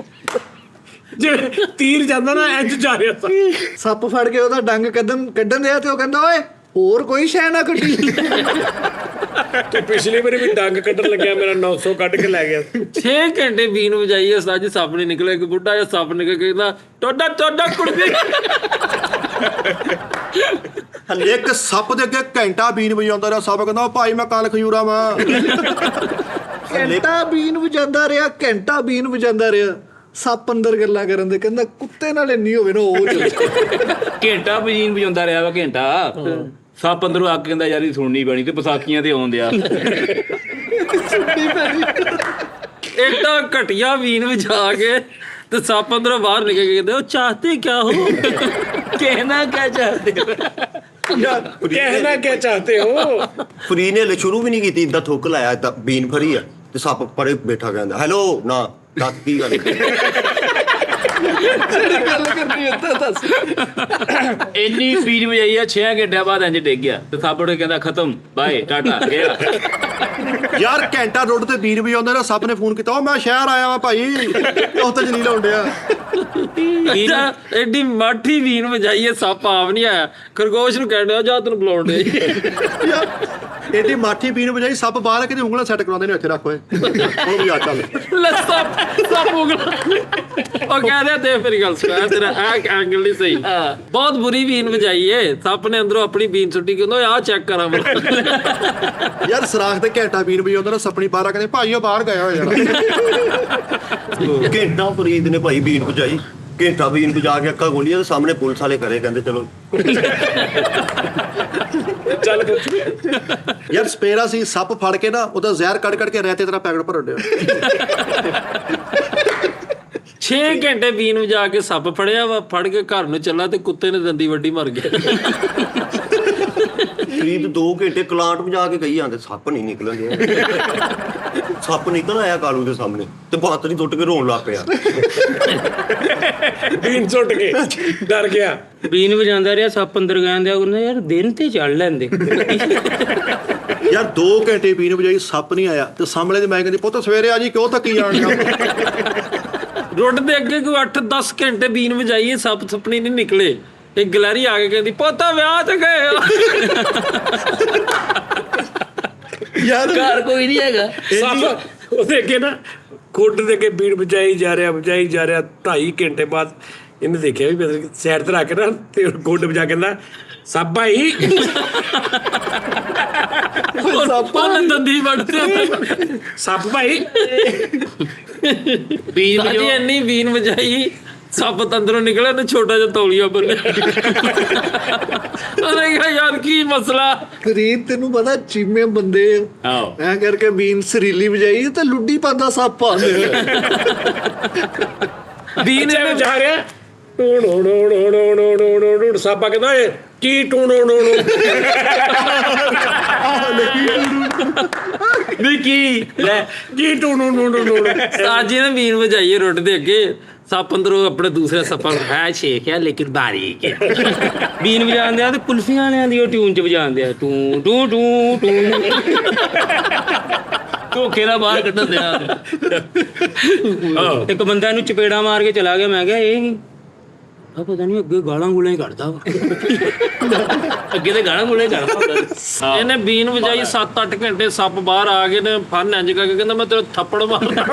ਜਿਵੇਂ ਤੀਰ ਜਾਂਦਾ ਨਾ ਇੰਜ ਜਾ ਰਿਹਾ ਸੀ। ਸੱਪ ਫੜ ਕੇ ਉਹਦਾ ਡੰਗ ਕੱਢਣ ਦਿਆ ਤੇ ਉਹ ਕਹਿੰਦਾ ਓਏ ਹੋਰ ਕੋਈ ਸ਼ੈ ਨਾ ਕੱਢੀ। ਤੂੰ ਪਿਛਲੀ ਵਾਰੀ ਵੀ ਡੰਗ ਕੱਢਣ ਲੱਗਿਆ, ਮੇਰਾ 900 ਕੱਢ ਕੇ ਲੈ ਗਿਆ। 6 ਘੰਟੇ ਬੀਨ ਵਜਾਈ ਹੈ ਉਸਤਾਦ ਜੀ, ਸੱਪ ਨਹੀਂ ਨਿਕਲਿਆ। ਇੱਕ ਬੁੱਢਾ ਜਿਹਾ ਸੱਪ ਨਿਕਲ ਕੇ ਕਹਿੰਦਾ ਟੋਡਾ ਟੋਡਾ ਕੁੜਦੀ। ਹਲੇ ਇੱਕ ਸੱਪ ਦੇ ਅੱਗੇ ਘੰਟਾ ਬੀਨ ਵਜਾਉਂਦਾ ਰਿਹਾ। ਸੱਪ ਕਹਿੰਦਾ ਭਾਈ ਮੈਂ ਕਾਲ ਖਜੂਰਾ ਵਾਂ। ਘੰਟਾ ਬੀਨ ਵਜਾਉਂਦਾ ਰਿਹਾ, ਘੰਟਾ ਬੀਨ ਵਜਾਉਂਦਾ ਰਿਹਾ। ਸੱਪ ਅੰਦਰ ਗੱਲਾਂ ਕਰਨ ਦੇ, ਕਹਿੰਦਾ ਕੁੱਤੇ ਨਾਲ ਇੰਨੀ ਹੋਵੇ ਨਾ ਉਹ ਚੱਲ। ਘੰਟਾ ਬਜੀਨ ਵਜਾਉਂਦਾ ਰਿਹਾ ਵਾ ਘੰਟਾ। ਸੱਪ ਅੰਦਰੋਂ ਆ ਕੇ ਕਹਿੰਦਾ ਯਾਰ ਇਹ ਸੁਣਨੀ ਪੈਣੀ, ਤੇ ਵਿਸਾਖੀਆਂ ਤੇ ਆਉਣ ਦਿਆ। ਏਡਾ ਘਟੀਆ ਬੀਨ ਵਜਾ ਕੇ ਤੇ ਸੱਪ ਅੰਦਰੋਂ ਬਾਹਰ ਨਿਕਲ ਕੇ ਕਹਿੰਦੇ ਉਹ ਚਾਹਤੇ ਕਿਆ ਹੋ। ਕਹਿਣਾ ਕਿਆ ਚਾਹਤੇ ਕਹਿਣਾ ਕੀ ਚਾਹਤੇ ਹੋ। ਫਰੀ ਨੇ ਹਲੇ ਸ਼ੁਰੂ ਵੀ ਨਹੀਂ ਕੀਤੀ, ਇਦਾਂ ਥੁੱਕ ਲਾਇਆ ਤਾਂ ਬੀਨ ਫਰੀ ਆ ਤੇ ਸੱਪ ਪਰੇ ਬੈਠਾ ਕਹਿੰਦਾ ਹੈਲੋ ਨਾ ਦੱਸ ਕੀ ਗੱਲ। ਗੱਲ ਕਰਨੀ ਹੁੰਦਾ ਦੱਸ। ਇੰਨੀ ਬੀਨ ਵਜਾਈ ਆ, 6 ਘੰਟਿਆਂ ਬਾਅਦ ਇੰਜ ਡਿੱਗ ਗਿਆ ਤੇ ਸੱਪ ਨੇ ਕਹਿੰਦਾ ਖਤਮ, ਬਾਏ ਟਾਟਾ ਗਿਆ। ਯਾਰ ਘੰਟਾ ਰੋਡ ਤੇ ਬੀਨ ਵਜਾਉਂਦਾ ਰਿਹਾ। ਸੱਪ ਨੇ ਫੋਨ ਕੀਤਾ ਉਹ ਮੈਂ ਸ਼ਹਿਰ ਆਇਆ ਵਾਂ ਭਾਈ, ਉਹ ਤਾਂ ਜਲੀਲ ਹੁੰਦਿਆ। ਅੱਛਾ ਐਡੀ ਮਾਠੀ ਬੀਨ ਵਜਾਈ ਹੈ, ਸੱਪ ਆਪ ਨਹੀਂ ਆਇਆ। ਖਰਗੋਸ਼ ਨੂੰ ਕਹਿੰਦੇ ਜਾ ਤੈਨੂੰ ਬੁਲਾਉਣ ਦੇ। ਯਾਰ ਐਡੀ ਮਾਠੀ ਬੀਨ ਵਜਾਈ, ਸੱਪ ਬਾਹਰ ਆ ਕੇ ਉਂਗਲਾਂ ਸੈੱਟ ਕਰਾਉਂਦੇ ਨੇ, ਇੱਥੇ ਰੱਖ ਓਏ ਹੁਣ ਵੀ ਆ ਚੱਲ। ਸੱਪ ਉਗਲ ਉਹ ਕਹਿੰਦੇ ਤੇ ਮੇਰੀ ਗੱਲ ਸੁਣ, ਤੇਰਾ ਇਹ ਐਂਗਲ ਨਹੀਂ ਸਹੀ। ਬਹੁਤ ਬੁਰੀ ਬੀਨ ਵਜਾਈ ਏ। ਸੱਪ ਨੇ ਅੰਦਰੋਂ ਆਪਣੀ ਬੀਨ ਸੁੱਟੀ, ਕਹਿੰਦਾ ਆਹ ਚੈੱਕ ਕਰਾਂ ਮੈਂ। ਯਾਰ ਸਰਾਖ ਤੇ ਘੰਟਾ ਬੀਨ ਵਜਾਉਂਦਾ ਨਾ, ਸੱਪਣੀ ਬਾਹਰ ਆ ਕਹਿੰਦੇ ਭਾਈ ਉਹ ਬਾਹਰ ਗਿਆ ਹੋਇਆ ਯਾਰ। ਘੰਟਾ ਫਰੀਦ ਨੇ ਭਾਈ ਬੀਨ ਵਜਾਈ, ਘੰਟਾ ਬੀਨ ਵਜਾ ਕੇ ਅੱਖਾਂ ਖੋਲੀਆਂ ਤੇ ਸਾਹਮਣੇ ਪੁਲਿਸ ਵਾਲੇ ਕਰੇ, ਕਹਿੰਦੇ ਚਲੋ ਚੱਲ ਯਾਰ ਸਪੇਰਾ ਸੀ, ਸੱਪ ਫੜ ਕੇ ਨਾ ਉਹਦਾ ਜ਼ਹਿਰ ਕੱਢ ਕੇ ਰੈਤੇ ਤਰ੍ਹਾਂ ਪੈਕਟ ਭਰਨ ਡਿਆ। 6 ਘੰਟੇ ਬੀਨ ਵਜਾ ਕੇ ਸੱਪ ਫੜਿਆ ਵਾ, ਫੜ ਕੇ ਘਰ ਨੂੰ ਚੱਲਾ ਤੇ ਕੁੱਤੇ ਨੇ ਦੰਦੀ ਵੱਡੀ ਮਰ ਗਿਆ। ਫਰੀਦ 2 ਘੰਟੇ ਕਲਾਂਟ ਵਜਾ ਕੇ ਕਹੀ ਜਾਂਦੇ ਸੱਪ ਨਹੀਂ ਨਿਕਲਣਗੇ। ਸੱਪ ਨਿਕਲ ਆਇਆ ਕਾਲੂ ਦੇ ਸਾਹਮਣੇ ਤੇ ਬਾਤਰੀ ਟੁੱਟ ਕੇ ਰੋਣ ਲੱਗ ਪਿਆ। ਬੀਨ ਸੁੱਟ ਕੇ ਡਰ ਗਿਆ। ਬੀਨ ਵਜਾਉਂਦਾ ਰਿਹਾ, ਸੱਪ ਅੰਦਰ ਗਿਆ ਦਿਆ, ਕਹਿੰਦਾ ਯਾਰ ਦਿਨ ਤੇ ਚੜ ਲੈਂਦੇ। ਯਾਰ 2 ਘੰਟੇ ਬੀਨ ਵਜਾਈ, ਸੱਪ ਨਹੀਂ ਆਇਆ ਤੇ ਸਾਹਮਣੇ ਦੇ ਮੈਂ ਕਹਿੰਦੀ ਪੁੱਤ ਸਵੇਰੇ ਆ ਜੀ, ਕਿਉਂ ਥੱਕੀ ਜਾਣਦਾ। ਰੋਡ ਦੇ ਅੱਗੇ ਕੋਈ 8-10 ਘੰਟੇ ਬੀਨ ਵਜਾਈਏ, ਸੱਪ ਸਪਣੀ ਨਹੀਂ ਨਿਕਲੇ। ਇੱਕ ਗਲੈਰੀ ਆ ਕੇ ਕਹਿੰਦੀ ਪੋਤਾ ਵਿਆਹ ਤੇ ਗਏ ਆ। ਯਾਰ ਘਰ ਕੋਈ ਨਹੀਂ ਹੈਗਾ। ਸੱਪ ਉਹਦੇ ਅੱਗੇ ਨਾ ਖੁੱਡ ਦੇ ਅੱਗੇ ਬੀਨ ਵਜਾਈ ਜਾ ਰਿਹਾ 2.5 ਘੰਟੇ ਬਾਅਦ ਇਹਨੇ ਦੇਖਿਆ ਵੀ ਮਤਲਬ ਸਾਈਡ ਤੇ ਰੱਖ ਕੇ ਨਾ ਤੇ ਗੁੱਡ ਵਜਾ ਕਹਿੰਦਾ ਸੱਪ ਭਾਈ ਉਹਨੇ ਦੰਦੀ ਵੱਢਦੇ ਸੱਪ ਭਾਈ ਬੀਨ ਸਾਜੀ ਇੰਨੀ ਬੀਨ ਵਜਾਈ ਸੱਪ ਤੰਦਰੋਂ ਨਿਕਲਿਆ ਤੇ ਛੋਟਾ ਜਿਹਾ ਤੌਲੀਆ ਬੰਨਿਆ ਉਹਨੇ ਕਿਹਾ ਯਾਰ ਕੀ ਮਸਲਾ ਫਰੀਦ ਤੈਨੂੰ ਪਤਾ ਚੀਮੇ ਬੰਦੇ ਆਹੋ ਐ ਕਰਕੇ ਬੀਨ ਸਰੀਲੀ ਵਜਾਈ ਤੇ ਲੁੱਡੀ ਪਾਉਂਦਾ ਸੱਪ ਆਉਂਦੇ ਬੀਨ ਇਹਨੇ ਵਜਾ ਰਿਹਾ ਟੂਣ ਸਾਪਾ ਕਹਿੰਦਾ ਏ ਕੀ ਟੂਣ ਵੀ ਕੀ ਲੈ ਕੀ ਟੂਣ ਸਾਜੀ ਨੇ ਬੀਨ ਵਜਾਈ ਰੁੱਟ ਦੇ ਅੱਗੇ ਸੱਪ ਅੰਦਰੋਂ ਆਪਣੇ ਦੂਸਰੇ ਸੱਪਾਂ ਨੂੰ ਹੈ ਛੇਕ ਹੈ ਲੇਕਿਨ ਬਾਰੀਕ ਹੈ ਬੀਨ ਵਜਾਉਂਦੇ ਆ ਤੇ ਕੁਲਫੀਆਂ ਵਾਲਿਆਂ ਦੀ ਉਹ ਟਿਊਨ ਚ ਵਜਾਉਂਦੇ ਆ ਟੂ ਟੂ ਟੂ ਟੂ ਧੋਖੇ ਦਾ ਬਾਹਰ ਕੱਢਣ ਦਿਆ ਇੱਕ ਬੰਦਾ ਇਹਨੂੰ ਚਪੇੜਾ ਮਾਰ ਕੇ ਚਲਾ ਗਿਆ ਮੈਂ ਕਿਹਾ ਇਹ ਆ ਪਤਾ ਨਹੀਂ ਅੱਗੇ ਗਾਲਾਂ ਗੂਲਾਂ ਹੀ ਕੱਢਦਾ ਵਾ ਅੱਗੇ ਤੇ ਗਾਲਾਂ ਗੂਲਾਂ ਹੀ ਕੱਢਦਾ ਹੁੰਦਾ ਇਹਨੇ ਬੀਨ ਵਜਾਈ 7-8 ਘੰਟੇ ਸੱਪ ਬਾਹਰ ਆ ਗਏ ਨੇ ਫਨ ਇੰਜ ਕਰਕੇ ਕਹਿੰਦਾ ਮੈਂ ਤੇਰਾ ਥੱਪੜ ਮਾਰਨਾ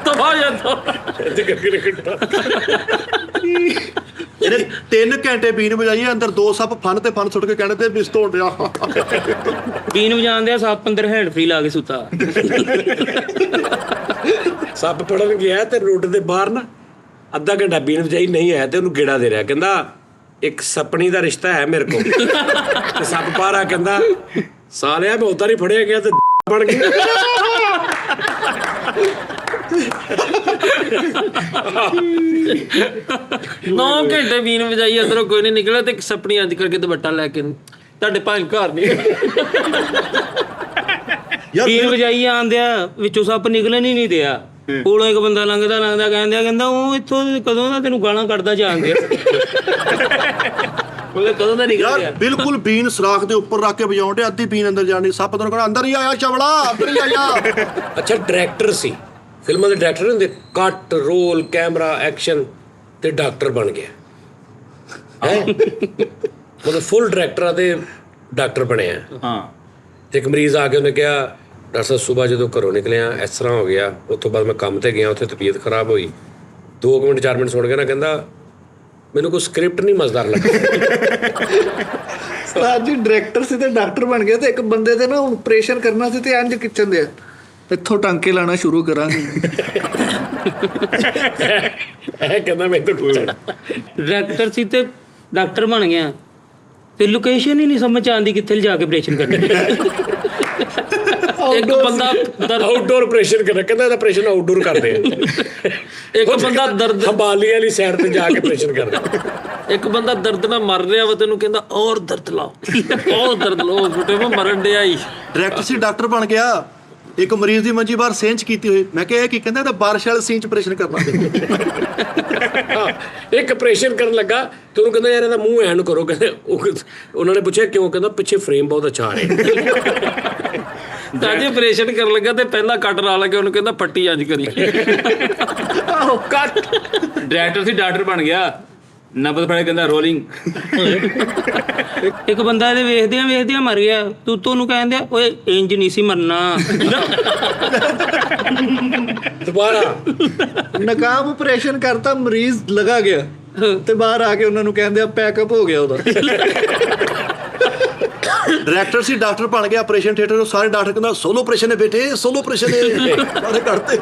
ਤਬਾਹ ਜਾਂਦਾ ਇਹਨੇ 3 ਘੰਟੇ ਬੀਨ ਵਜਾਈ ਅੰਦਰ 2 ਸੱਪ ਫਨ ਤੇ ਫਨ ਸੁੱਟ ਕੇ ਕਹਿੰਦੇ ਤੇ ਬਿਸਤੋਂ ਡਿਆ ਬੀਨ ਵਜਾਉਂਦੇ ਆ ਸੱਪ ਅੰਦਰ ਹੈਂਡ ਫ੍ਰੀ ਲਾ ਕੇ ਸੁੱਤਾ ਸੱਪ ਪੜਨ ਗਿਆ ਤੇ ਰੋਡ ਦੇ ਬਾਹਰ ਨਾ ਅੱਧਾ ਘੰਟਾ ਬੀਨ ਵਜਾਈ ਨਹੀਂ ਆਇਆ ਤੇ ਉਹਨੂੰ ਗੇੜਾ ਦੇ ਰਿਹਾ ਕਹਿੰਦਾ ਇੱਕ ਸੱਪਣੀ ਦਾ ਰਿਸ਼ਤਾ ਹੈ ਮੇਰੇ ਕੋਲ ਤੇ ਸੱਪ ਬਾਹਰ ਆ ਕਹਿੰਦਾ ਸਾਲਿਆ ਮੈਂ ਉਦਾਂ ਨਹੀਂ ਫੜਿਆ ਗਿਆ ਤੇ ਬਣ ਗਿਆ 9 ਘੰਟੇ ਬੀਨ ਵਜਾਈ ਅੰਦਰੋਂ ਕੋਈ ਨਹੀਂ ਨਿਕਲਿਆ ਤੇ ਇੱਕ ਸੱਪਣੀ ਅੱਜ ਕਰਕੇ ਦੁਪੱਟਾ ਲੈ ਕੇ ਤੁਹਾਡੇ ਭਾਈ ਘਰ ਨਹੀਂ ਬੀਨ ਵਜਾਈ ਆਂਦੇ ਆ ਵਿੱਚੋਂ ਸੱਪ ਨਿਕਲਣ ਹੀ ਨਹੀਂ ਦਿਆ ਕੋਲੋਂ ਇੱਕ ਬੰਦਾ ਲੰਘਦਾ ਕਹਿੰਦਾ ਉਹ ਇੱਥੋਂ ਕਦੋਂ ਦਾ ਤੈਨੂੰ ਗਾਲਾਂ ਕੱਢਦਾ ਜਾਂਦੇ ਉਹਨੇ ਕਦੋਂ ਦਾ ਨਿਕਲ ਯਾਰ ਗਿਆ ਬਿਲਕੁਲ ਬੀਨ ਸਰਾਖ ਦੇ ਉੱਪਰ ਰੱਖ ਕੇ ਵਜਾਉਂਦੇ ਅੱਧੀ ਬੀਨ ਅੰਦਰ ਜਾਣੀ ਸੱਪ ਤੋਂ ਕਹਿੰਦਾ ਅੰਦਰ ਹੀ ਆਇਆ ਚਵਲਾ ਅੰਦਰ ਹੀ ਆਇਆ ਅੱਛਾ ਡਾਇਰੈਕਟਰ ਸੀ ਫਿਲਮਾਂ ਦੇ ਡਾਇਰੈਕਟਰ ਹੁੰਦੇ ਕੱਟ ਰੋਲ ਕੈਮਰਾ ਐਕਸ਼ਨ ਤੇ ਡਾਕਟਰ ਬਣ ਗਿਆ ਹੈ ਮਤਲਬ ਫੁੱਲ ਡਾਇਰੈਕਟਰਾਂ ਦੇ ਡਾਕਟਰ ਬਣਿਆ ਹਾਂ ਤੇ ਇੱਕ ਮਰੀਜ਼ ਆ ਕੇ ਉਹਨੇ ਕਿਹਾ ਡਾਕਟਰ ਸਾਹਿਬ ਸਵੇਰ ਜਦੋਂ ਘਰੋਂ ਨਿਕਲਿਆ ਇਸ ਤਰ੍ਹਾਂ ਹੋ ਗਿਆ ਉਸ ਤੋਂ ਬਾਅਦ ਮੈਂ ਕੰਮ ਤੇ ਗਿਆ ਉੱਥੇ ਤਬੀਅਤ ਖਰਾਬ ਹੋਈ 2 ਮਿੰਟ 4 ਮਿੰਟ ਸੁਣ ਕੇ ਨਾ ਕਹਿੰਦਾ ਮੈਨੂੰ ਕੋਈ ਸਕ੍ਰਿਪਟ ਨਹੀਂ ਮਜ਼ੇਦਾਰ ਲੱਗੀ ਸਾਜੀ ਡਾਇਰੈਕਟਰ ਸੀ ਤੇ ਡਾਕਟਰ ਬਣ ਗਿਆ ਤੇ ਇੱਕ ਬੰਦੇ ਤੇ ਨਾ ਆਪਰੇਸ਼ਨ ਕਰਨਾ ਸੀ ਤੇ ਇੰਜ ਕਿਚਨ ਦੇ ਇੱਥੋਂ ਟਾਂਕੇ ਲਾਣਾ ਸ਼ੁਰੂ ਕਰਾਂਗੇ ਇਹ ਕਹਿੰਦਾ ਮੈਂ ਤਾਂ ਡਾਇਰੈਕਟਰ ਸੀ ਤੇ ਡਾਕਟਰ ਬਣ ਗਿਆ ਤੇ ਲੋਕੇਸ਼ਨ ਹੀ ਨਹੀਂ ਸਮਝ ਆਉਂਦੀ ਕਿੱਥੇ ਜਾ ਕੇ ਆਪਰੇਸ਼ਨ ਕਰਨਾ ਇੱਕ ਬੰਦਾ ਆਊਟਡੋਰ ਆਪਰੇਸ਼ਨ ਕਰਨਾ ਕਹਿੰਦਾ ਇਹਦਾ ਆਪਰੇਸ਼ਨ ਆਊਟਡੋਰ ਕਰਦੇ ਆ ਇੱਕ ਬੰਦਾ ਦਰਦ ਹੰਬਾਲੀ ਵਾਲੀ ਸਾਈਡ ਤੇ ਜਾ ਕੇ ਆਪਰੇਸ਼ਨ ਕਰਦਾ ਇੱਕ ਬੰਦਾ ਦਰਦ ਨਾਲ ਮਰ ਰਿਹਾ ਵਾ ਤੈਨੂੰ ਕਹਿੰਦਾ ਔਰ ਦਰਦ ਲਾਓ ਔਰ ਦਰਦ ਲਾਓ ਬੁੱਟੇ ਮੈਂ ਮਰਨ ਡਿਆ ਹੀ ਡਾਇਰੈਕਟਰ ਸੀ ਡਾਕਟਰ ਬਣ ਗਿਆ ਇੱਕ ਮਰੀਜ਼ ਦੀ ਮੰਜੀ ਬਾਹਰ ਸੇਂਚ ਕੀਤੀ ਹੋਈ ਮੈਂ ਕਿਹਾ ਇਹ ਕੀ ਕਹਿੰਦਾ ਤਾਂ ਬਾਰਿਸ਼ ਵਾਲੇ ਸੀਨ ਚ ਆਪਰੇਸ਼ਨ ਕਰਨਾ ਇੱਕ ਆਪਰੇਸ਼ਨ ਕਰਨ ਲੱਗਾ ਤੇ ਉਹਨੂੰ ਕਹਿੰਦਾ ਯਾਰ ਇਹਦਾ ਮੂੰਹ ਐਨ ਕਰੋ ਕਹਿੰਦੇ ਉਹਨਾਂ ਨੇ ਪੁੱਛਿਆ ਕਿਉਂ ਕਹਿੰਦਾ ਪਿੱਛੇ ਫਰੇਮ ਬਹੁਤ ਅੱਛਾ ਆ ਰਿਹਾ ਤਾਂ ਜੀ ਆਪਰੇਸ਼ਨ ਕਰਨ ਲੱਗਾ ਤੇ ਪਹਿਲਾਂ ਕੱਟ ਲਾ ਲੱਗਾ ਉਹਨੂੰ ਕਹਿੰਦਾ ਪੱਟੀ ਅੱਜ ਕਰੀ ਆਹੋ ਕੱਟ ਡਾਇਰੈਕਟਰ ਸੀ ਡਾਕਟਰ ਬਣ ਗਿਆ ਨਬਦ ਫੜੇ ਕਹਿੰਦਾ ਰੋਲਿੰਗ ਇੱਕ ਬੰਦਾ ਇਹਦੇ ਵੇਖਦਿਆਂ ਮਰ ਗਿਆ ਤੂੰ ਤੁਹਾਨੂੰ ਕਹਿੰਦੇ ਓਏ ਇੰਜ ਨਹੀਂ ਸੀ ਮਰਨਾ ਦੁਬਾਰਾ ਨਕਾਮ ਆਪਰੇਸ਼ਨ ਕਰਤਾ ਮਰੀਜ਼ ਲਗਾ ਗਿਆ ਤੇ ਬਾਹਰ ਆ ਕੇ ਉਹਨਾਂ ਨੂੰ ਕਹਿੰਦੇ ਆ ਪੈਕਅਪ ਹੋ ਗਿਆ ਉਹਦਾ ਡਾਇਰੈਕਟਰ ਸੀ ਡਾਕਟਰ ਬਣ ਗਿਆ ਆਪਰੇਸ਼ਨ ਥੀਏਟਰ ਨੂੰ ਸਾਰੇ ਡਾਕਟਰ ਕਹਿੰਦਾ ਸੋਲੋ ਆਪਰੇਸ਼ਨ ਹੈ ਬੇਟੇ ਸੋਲੋ ਆਪਰੇਸ਼ਨ ਹੈ ਸਾਰੇ ਕਰਤੇ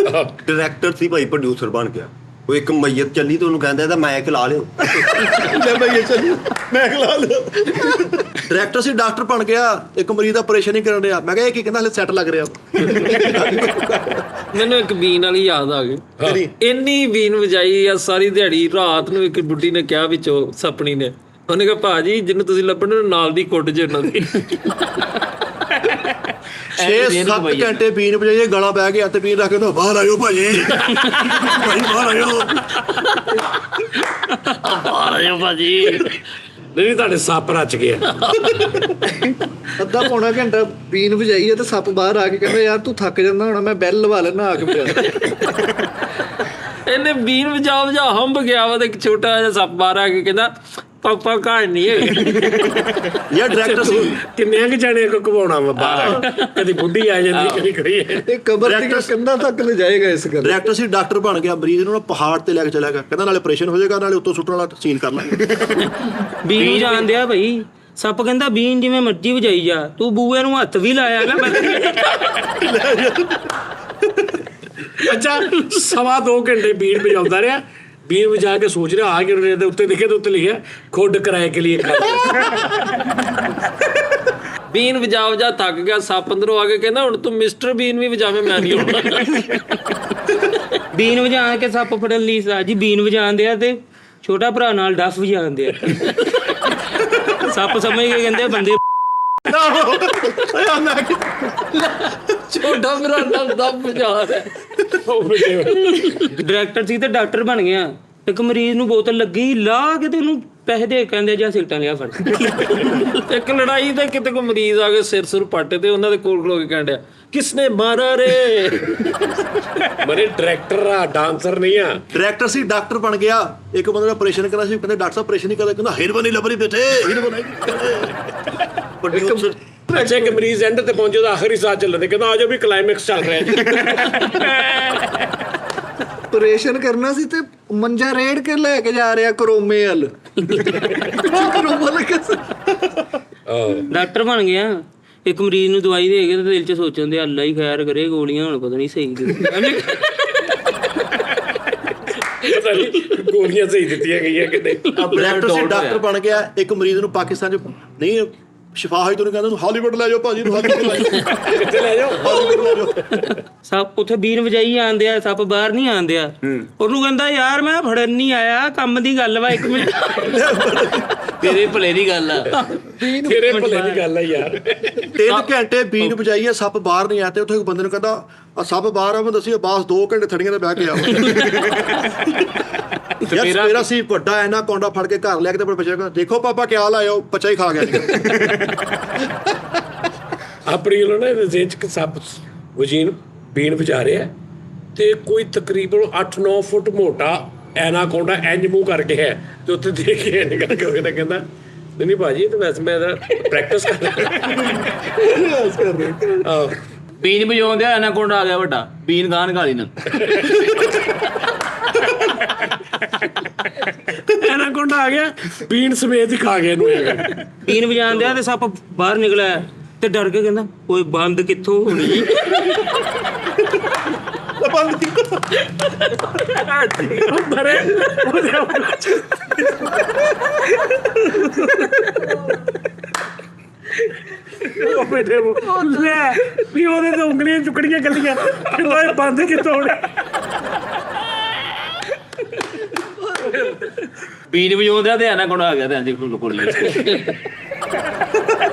ਡਾਇਰੈਕਟਰ ਸੀ ਭਾਈ ਪ੍ਰੋਡਿਊਸਰ ਬਣ ਗਿਆ ਉਹ ਇੱਕ ਮਈਤ ਚੱਲੀ ਤੇ ਉਹਨੂੰ ਕਹਿੰਦਾ ਇਹਦਾ ਮੈਕ ਲਾ ਲਿਓ ਲੈ ਭਾਈ ਇਹ ਚੱਲ ਮੈਂ ਖਲਾ ਲਿਆ ਡਾਇਰੈਕਟਰ ਸੀ ਡਾਕਟਰ ਬਣ ਗਿਆ ਇੱਕ ਮਰੀਜ਼ ਦਾ ਆਪਰੇਸ਼ਨ ਹੀ ਕਰਨ ਰਿਹਾ ਮੈਂ ਕਿਹਾ ਇਹ ਕੀ ਕਹਿੰਦਾ ਹਲੇ ਸੈੱਟ ਲੱਗ ਰਿਹਾ ਮੈਨੂੰ ਇੱਕ ਬੀਨ ਵਾਲੀ ਯਾਦ ਆ ਗਈ ਇੰਨੀ ਬੀਨ ਵਜਾਈ ਆ ਸਾਰੀ ਦਿਹਾੜੀ ਰਾਤ ਨੂੰ ਇੱਕ ਬੁੱਢੀ ਨੇ ਕਿਹਾ ਵਿੱਚੋਂ ਸੱਪਣੀ ਨੇ ਉਹਨੇ ਕਿਹਾ ਭਾਜੀ ਜਿਹਨੂੰ ਤੁਸੀਂ ਲੱਭਣ ਨਾਲ ਦੀ ਕੁੱਟ ਜੇ ਉਹਨਾਂ ਦੀ 6-7 ਘੰਟੇ ਬੀਨ ਵਜਾਈਏ ਗਲਾ ਬਹਿ ਗਿਆ ਤੇ ਬੀਨ ਰੱਖ ਕੇ ਬਾਹਰ ਆਇਓ ਭਾਜੀ ਭਾਈ ਬਾਹਰ ਆਇਓ ਬਾਹਰ ਆਇਓ ਭਾਜੀ ਨਹੀਂ ਤੁਹਾਡੇ ਸੱਪ ਰਚ ਗਏ ਅੱਧਾ ਪੌਣਾ ਘੰਟਾ ਬੀਨ ਵਜਾਈ ਹੈ ਤੇ ਸੱਪ ਬਾਹਰ ਆ ਕੇ ਕਹਿੰਦਾ ਯਾਰ ਤੂੰ ਥੱਕ ਜਾਂਦਾ ਹੋਣਾ ਮੈਂ ਬੈਲ ਲਵਾ ਲੈਣਾ ਆ ਕੇ ਇਹਨੇ ਬੀਨ ਵਜਾ ਹੰਬ ਗਿਆ ਵਾ ਤੇ ਇੱਕ ਛੋਟਾ ਜਿਹਾ ਸੱਪ ਬਾਹਰ ਆ ਕੇ ਕਹਿੰਦਾ ਪਾਪਾ ਕਹਾਣੀ ਹੈ ਯਾਰ ਡਾਇਰੈਕਟਰ ਸੀ ਕਿੰਨੇ ਕੁ ਜਾਣੇ ਕੋ ਘਵਾਉਣਾ ਵਾ ਬਾਹਰ ਕਦੀ ਬੁੱਢੀ ਆ ਜਾਂਦੀ ਕਦੀ ਕੋਈ ਇਹ ਕਬਰ ਦੀਆਂ ਕੰਧਾਂ ਤੱਕ ਲੈ ਜਾਏਗਾ ਇਸ ਗੱਲ। ਡਾਇਰੈਕਟਰ ਸੀ ਡਾਕਟਰ ਬਣ ਗਿਆ, ਮਰੀਜ਼ ਨੂੰ ਨਾ ਪਹਾੜ ਤੇ ਲੈ ਕੇ ਚਲਾ ਗਿਆ, ਕਹਿੰਦਾ ਨਾਲੇ ਆਪਰੇਸ਼ਨ ਹੋ ਜਾਏਗਾ ਨਾਲੇ ਉੱਤੋਂ ਸੁੱਟਣ ਵਾਲਾ ਸੀਨ ਕਰ ਲਾਂਗੇ। ਬੀਨ ਜਾਣਦੇ ਆ ਭਾਈ, ਸੱਪ ਕਹਿੰਦਾ ਬੀਨ ਜਿਵੇਂ ਮਰਜ਼ੀ ਵਜਾਈ ਜਾ, ਤੂੰ ਬੂਏ ਨੂੰ ਹੱਥ ਵੀ ਲਾਇਆ ਨਾ। ਅੱਛਾ 2.5 ਘੰਟੇ ਬੀਨ ਵਜਾਉਂਦਾ ਰਿਹਾ, ਬੀਨ ਵਜਾ ਕੇ ਸੋਚ ਰਿਹਾ ਆ ਕਿ ਦੇ ਉੱਤੇ ਲਿਖੇ ਤੇ ਉੱਤੇ ਲਿਖਿਆ ਖੁੱਡ ਕਿਰਾਏ ਕੇ ਲਈ ਬੀਨ ਵਜਾ ਥੱਕ ਗਿਆ, ਸੱਪ ਅੰਦਰੋਂ ਆ ਕੇ ਕਹਿੰਦਾ ਹੁਣ ਤੂੰ ਮਿਸਟਰ ਬੀਨ ਵੀ ਵਜਾਵੇਂ, ਮੈਂ ਨਹੀਂ ਆਉਣਾ। ਬੀਨ ਵਜਾ ਕੇ ਸੱਪ ਫੜਨ ਲਈ ਉਸਤਾਦ ਜੀ ਬੀਨ ਵਜਾਉਂਦੇ ਆ ਤੇ ਛੋਟਾ ਭਰਾ ਨਾਲ ਡੱਫ ਵਜਾਉਂਦੇ ਆ। ਸੱਪ ਸਮਝ ਕੇ ਕਹਿੰਦੇ ਬੰਦੇ ਛੋਟਾ ਮੇਰਾ ਦਮ ਵਜਾ ਰਿਹਾ। ਡਾਇਰੈਕਟਰ ਸੀ ਤੇ ਡਾਕਟਰ ਬਣ ਗਿਆ। ਇੱਕ ਮਰੀਜ਼ ਨੂੰ ਬੋਤਲ ਲੱਗੀ, ਲਾ ਕੇ ਤੇ ਉਹਨੂੰ ਪੈਸੇ ਦੇ ਕਹਿੰਦੇ ਜਾਂ ਸਿਗਰਟਾਂ ਲਿਆ ਫੜ। ਇੱਕ ਲੜਾਈ ਤੇ ਕਿਤੇ ਕੋਈ ਮਰੀਜ਼ ਆ ਕੇ ਸਿਰ ਪੱਟ ਤੇ ਉਹਨਾਂ ਦੇ ਕੋਲ ਖਲੋ ਕੇ ਕਹਿਣ ਡਿਆ ਕਿਸਨੇ ਮਾਰਾ ਰੇ। ਮਰੇ ਡਾਇਰੈਕਟਰ ਆ, ਡਾਂਸਰ ਨਹੀਂ ਆ। ਡਾਇਰੈਕਟਰ ਸੀ ਡਾਕਟਰ ਬਣ ਗਿਆ। ਇੱਕ ਬੰਦੇ ਦਾ ਆਪਰੇਸ਼ਨ ਕਰਨਾ ਸੀ, ਕਹਿੰਦੇ ਡਾਕਟਰ ਸਾਹਿਬ ਆਪਰੇਸ਼ਨ ਨਹੀਂ ਕਰਦਾ, ਕਹਿੰਦਾ ਹੀਰੋਇਨ ਹੀ ਲੱਭਣੀ ਬੈਠੇ ਹੀਰੋਇਨ। ਪ੍ਰੋਡਿਊਸਰ ਅੱਛਾ ਕਿ ਮਰੀਜ਼ ਐਂਡ ਤੇ ਪਹੁੰਚੇ ਤਾਂ ਆਖਰੀ ਸਾਹ ਚੱਲਦੇ, ਕਹਿੰਦਾ ਆਜੋ ਵੀ ਕਲਾਈਮੈਕਸ ਚੱਲ ਰਿਹਾ ਜੀ। ਆਪਰੇਸ਼ਨ ਕਰਨਾ ਸੀ ਤੇ ਮੰਜਾ ਰੇੜ ਕੇ ਲੈ ਕੇ ਜਾ ਰਿਹਾ ਕਰੋਮੇ ਵੱਲ। ਕਰੋਮਾ ਲੱਗਾ ਸੀ। ਡਾਕਟਰ ਬਣ ਗਿਆ। ਇੱਕ ਮਰੀਜ਼ ਨੂੰ ਦਵਾਈ ਦੇ ਕੇ ਤੇ ਦਿਲ 'ਚ ਸੋਚਣ ਦੇ ਅੱਲਾ ਹੀ ਖੈਰ ਕਰੇ, ਗੋਲੀਆਂ ਹੁਣ ਪਤਾ ਨਹੀਂ ਸਹੀ ਗੋਲੀਆਂ ਸਹੀ ਦਿੱਤੀਆਂ ਗਈਆਂ ਕਿਤੇ। ਡਾਇਰੈਕਟਰ ਸੀ ਡਾਕਟਰ ਬਣ ਗਿਆ। ਇੱਕ ਮਰੀਜ਼ ਨੂੰ ਪਾਕਿਸਤਾਨ 'ਚ ਨਹੀਂ ਸ਼ਿਫਾ ਹੋਈ, ਤੁਹਾਨੂੰ ਕਹਿੰਦਾ ਉਹਨੂੰ ਹਾਲੀਵੁੱਡ ਲੈ ਜਾਓ ਭਾਜੀ ਨੂੰ, ਹਾਲੀਵੁੱਡ ਲੈ ਜਾਓ। ਕਿੱਥੇ ਲੈ ਜਾਓ? ਹਾਲੀਵੁੱਡ ਲੈ ਜਾਓ। ਸੱਪ ਉੱਥੇ ਬੀਨ ਵਜਾਈ ਆਂਦੇ ਆ, ਸੱਪ ਬਾਹਰ ਨਹੀਂ ਆਂਦੇ ਆ। ਉਹਨੂੰ ਕਹਿੰਦਾ ਯਾਰ ਮੈਂ ਫੜਨ ਨਹੀਂ ਆਇਆ, ਕੰਮ ਦੀ ਗੱਲ ਵਾ, 1 ਮਿੰਟ ਤੇਰੇ ਭਲੇ ਦੀ ਗੱਲ ਆ। ਤੇਰੇ ਭਲੇ ਦੀ ਗੱਲ ਆ ਯਾਰ। 3 ਘੰਟੇ ਬੀਨ ਵਜਾਈ ਆ, ਸੱਪ ਬਾਹਰ ਨਹੀਂ ਆਇਆ ਤੇ ਉੱਥੇ ਇੱਕ ਬੰਦੇ ਨੂੰ ਕਹਿੰਦਾ ਆ ਸੱਪ ਬਾਹਰ ਆ, ਮੈਂ ਦੱਸੀ ਬਾਸ 2 ਘੰਟੇ ਥੜੀਆਂ ਤੇ ਬਹਿ ਕੇ ਆਵਾ। ਯਾਰ ਮੇਰਾ ਸੀ ਵੱਡਾ ਐਨਾ ਕੌਂਡਾ ਫੜ ਕੇ ਘਰ ਲੈ ਕੇ ਤੇ ਆਪਣੇ ਬੱਚੇ ਨੂੰ ਕਹਿੰਦਾ ਦੇਖੋ ਪਾਪਾ ਕਿਆ ਲਾਇਆ, ਬੱਚਾ ਹੀ ਖਾ ਗਿਆ। ਆਪਣੀ ਉਹਨਾਂ ਨੇ ਰੇਂਜ ਕੇ ਸੱਪ ਵਜੀਨ ਬੀਨ ਵਜਾ ਰਿਹਾ ਤੇ ਕੋਈ ਤਕਰੀਬਨ 8-9 ਫੁੱਟ ਮੋਟਾ ਐਨਾਕੋਂਡਾ ਇੰਜ ਮੂੰਹ ਕਰਕੇ ਹੈ ਤੇ ਉੱਥੇ ਦੇਖ ਕੇ ਨਿਕਲ ਕੇ ਉਹਦਾ ਕਹਿੰਦਾ ਨਹੀਂ ਭਾਜੀ ਤੇ ਵੈਸੇ ਮੈਂ ਪ੍ਰੈਕਟਿਸ ਕਰ ਰਿਹਾ। ਬੀਨ ਵਜਾਉਂਦੇ ਆ ਐਨਾਕੋਂਡਾ ਆ ਗਿਆ ਵੱਡਾ, ਬੀਨ ਗਾਨ ਗਾਲੀ ਨਾ। ਐਨਾਕੋਂਡਾ ਆ ਗਿਆ, ਬੀਨ ਸਮੇਤ ਹੀ ਖਾ ਗਿਆ ਇਹਨੂੰ। ਬੀਨ ਵਜਾਉਂਦੇ ਆ ਤੇ ਸੱਪ ਬਾਹਰ ਨਿਕਲਿਆ ਤੇ ਡਰ ਕੇ ਕਹਿੰਦਾ ਓਏ ਬੰਦ ਕਿੱਥੋਂ ਹੋਣੀ। ਉਹ ਬੇਟੇ ਲੈ ਵੀ ਉਹਦੇ ਤੇ ਉਂਗਲੀਆਂ ਚੁੱਕਣੀਆਂ ਗੱਲੀਆਂ, ਕਹਿੰਦਾ ਇਹ ਬੰਦ ਕਿੱਥੋਂ ਹੋਣਾ। ਬੀਨ ਵਜਾਉਂਦੇ ਆ ਤੇ ਐਨਾਕੋਂਡਾ ਆ ਗਿਆ ਤੇ ਇੰਜ ਕੁੜੀ।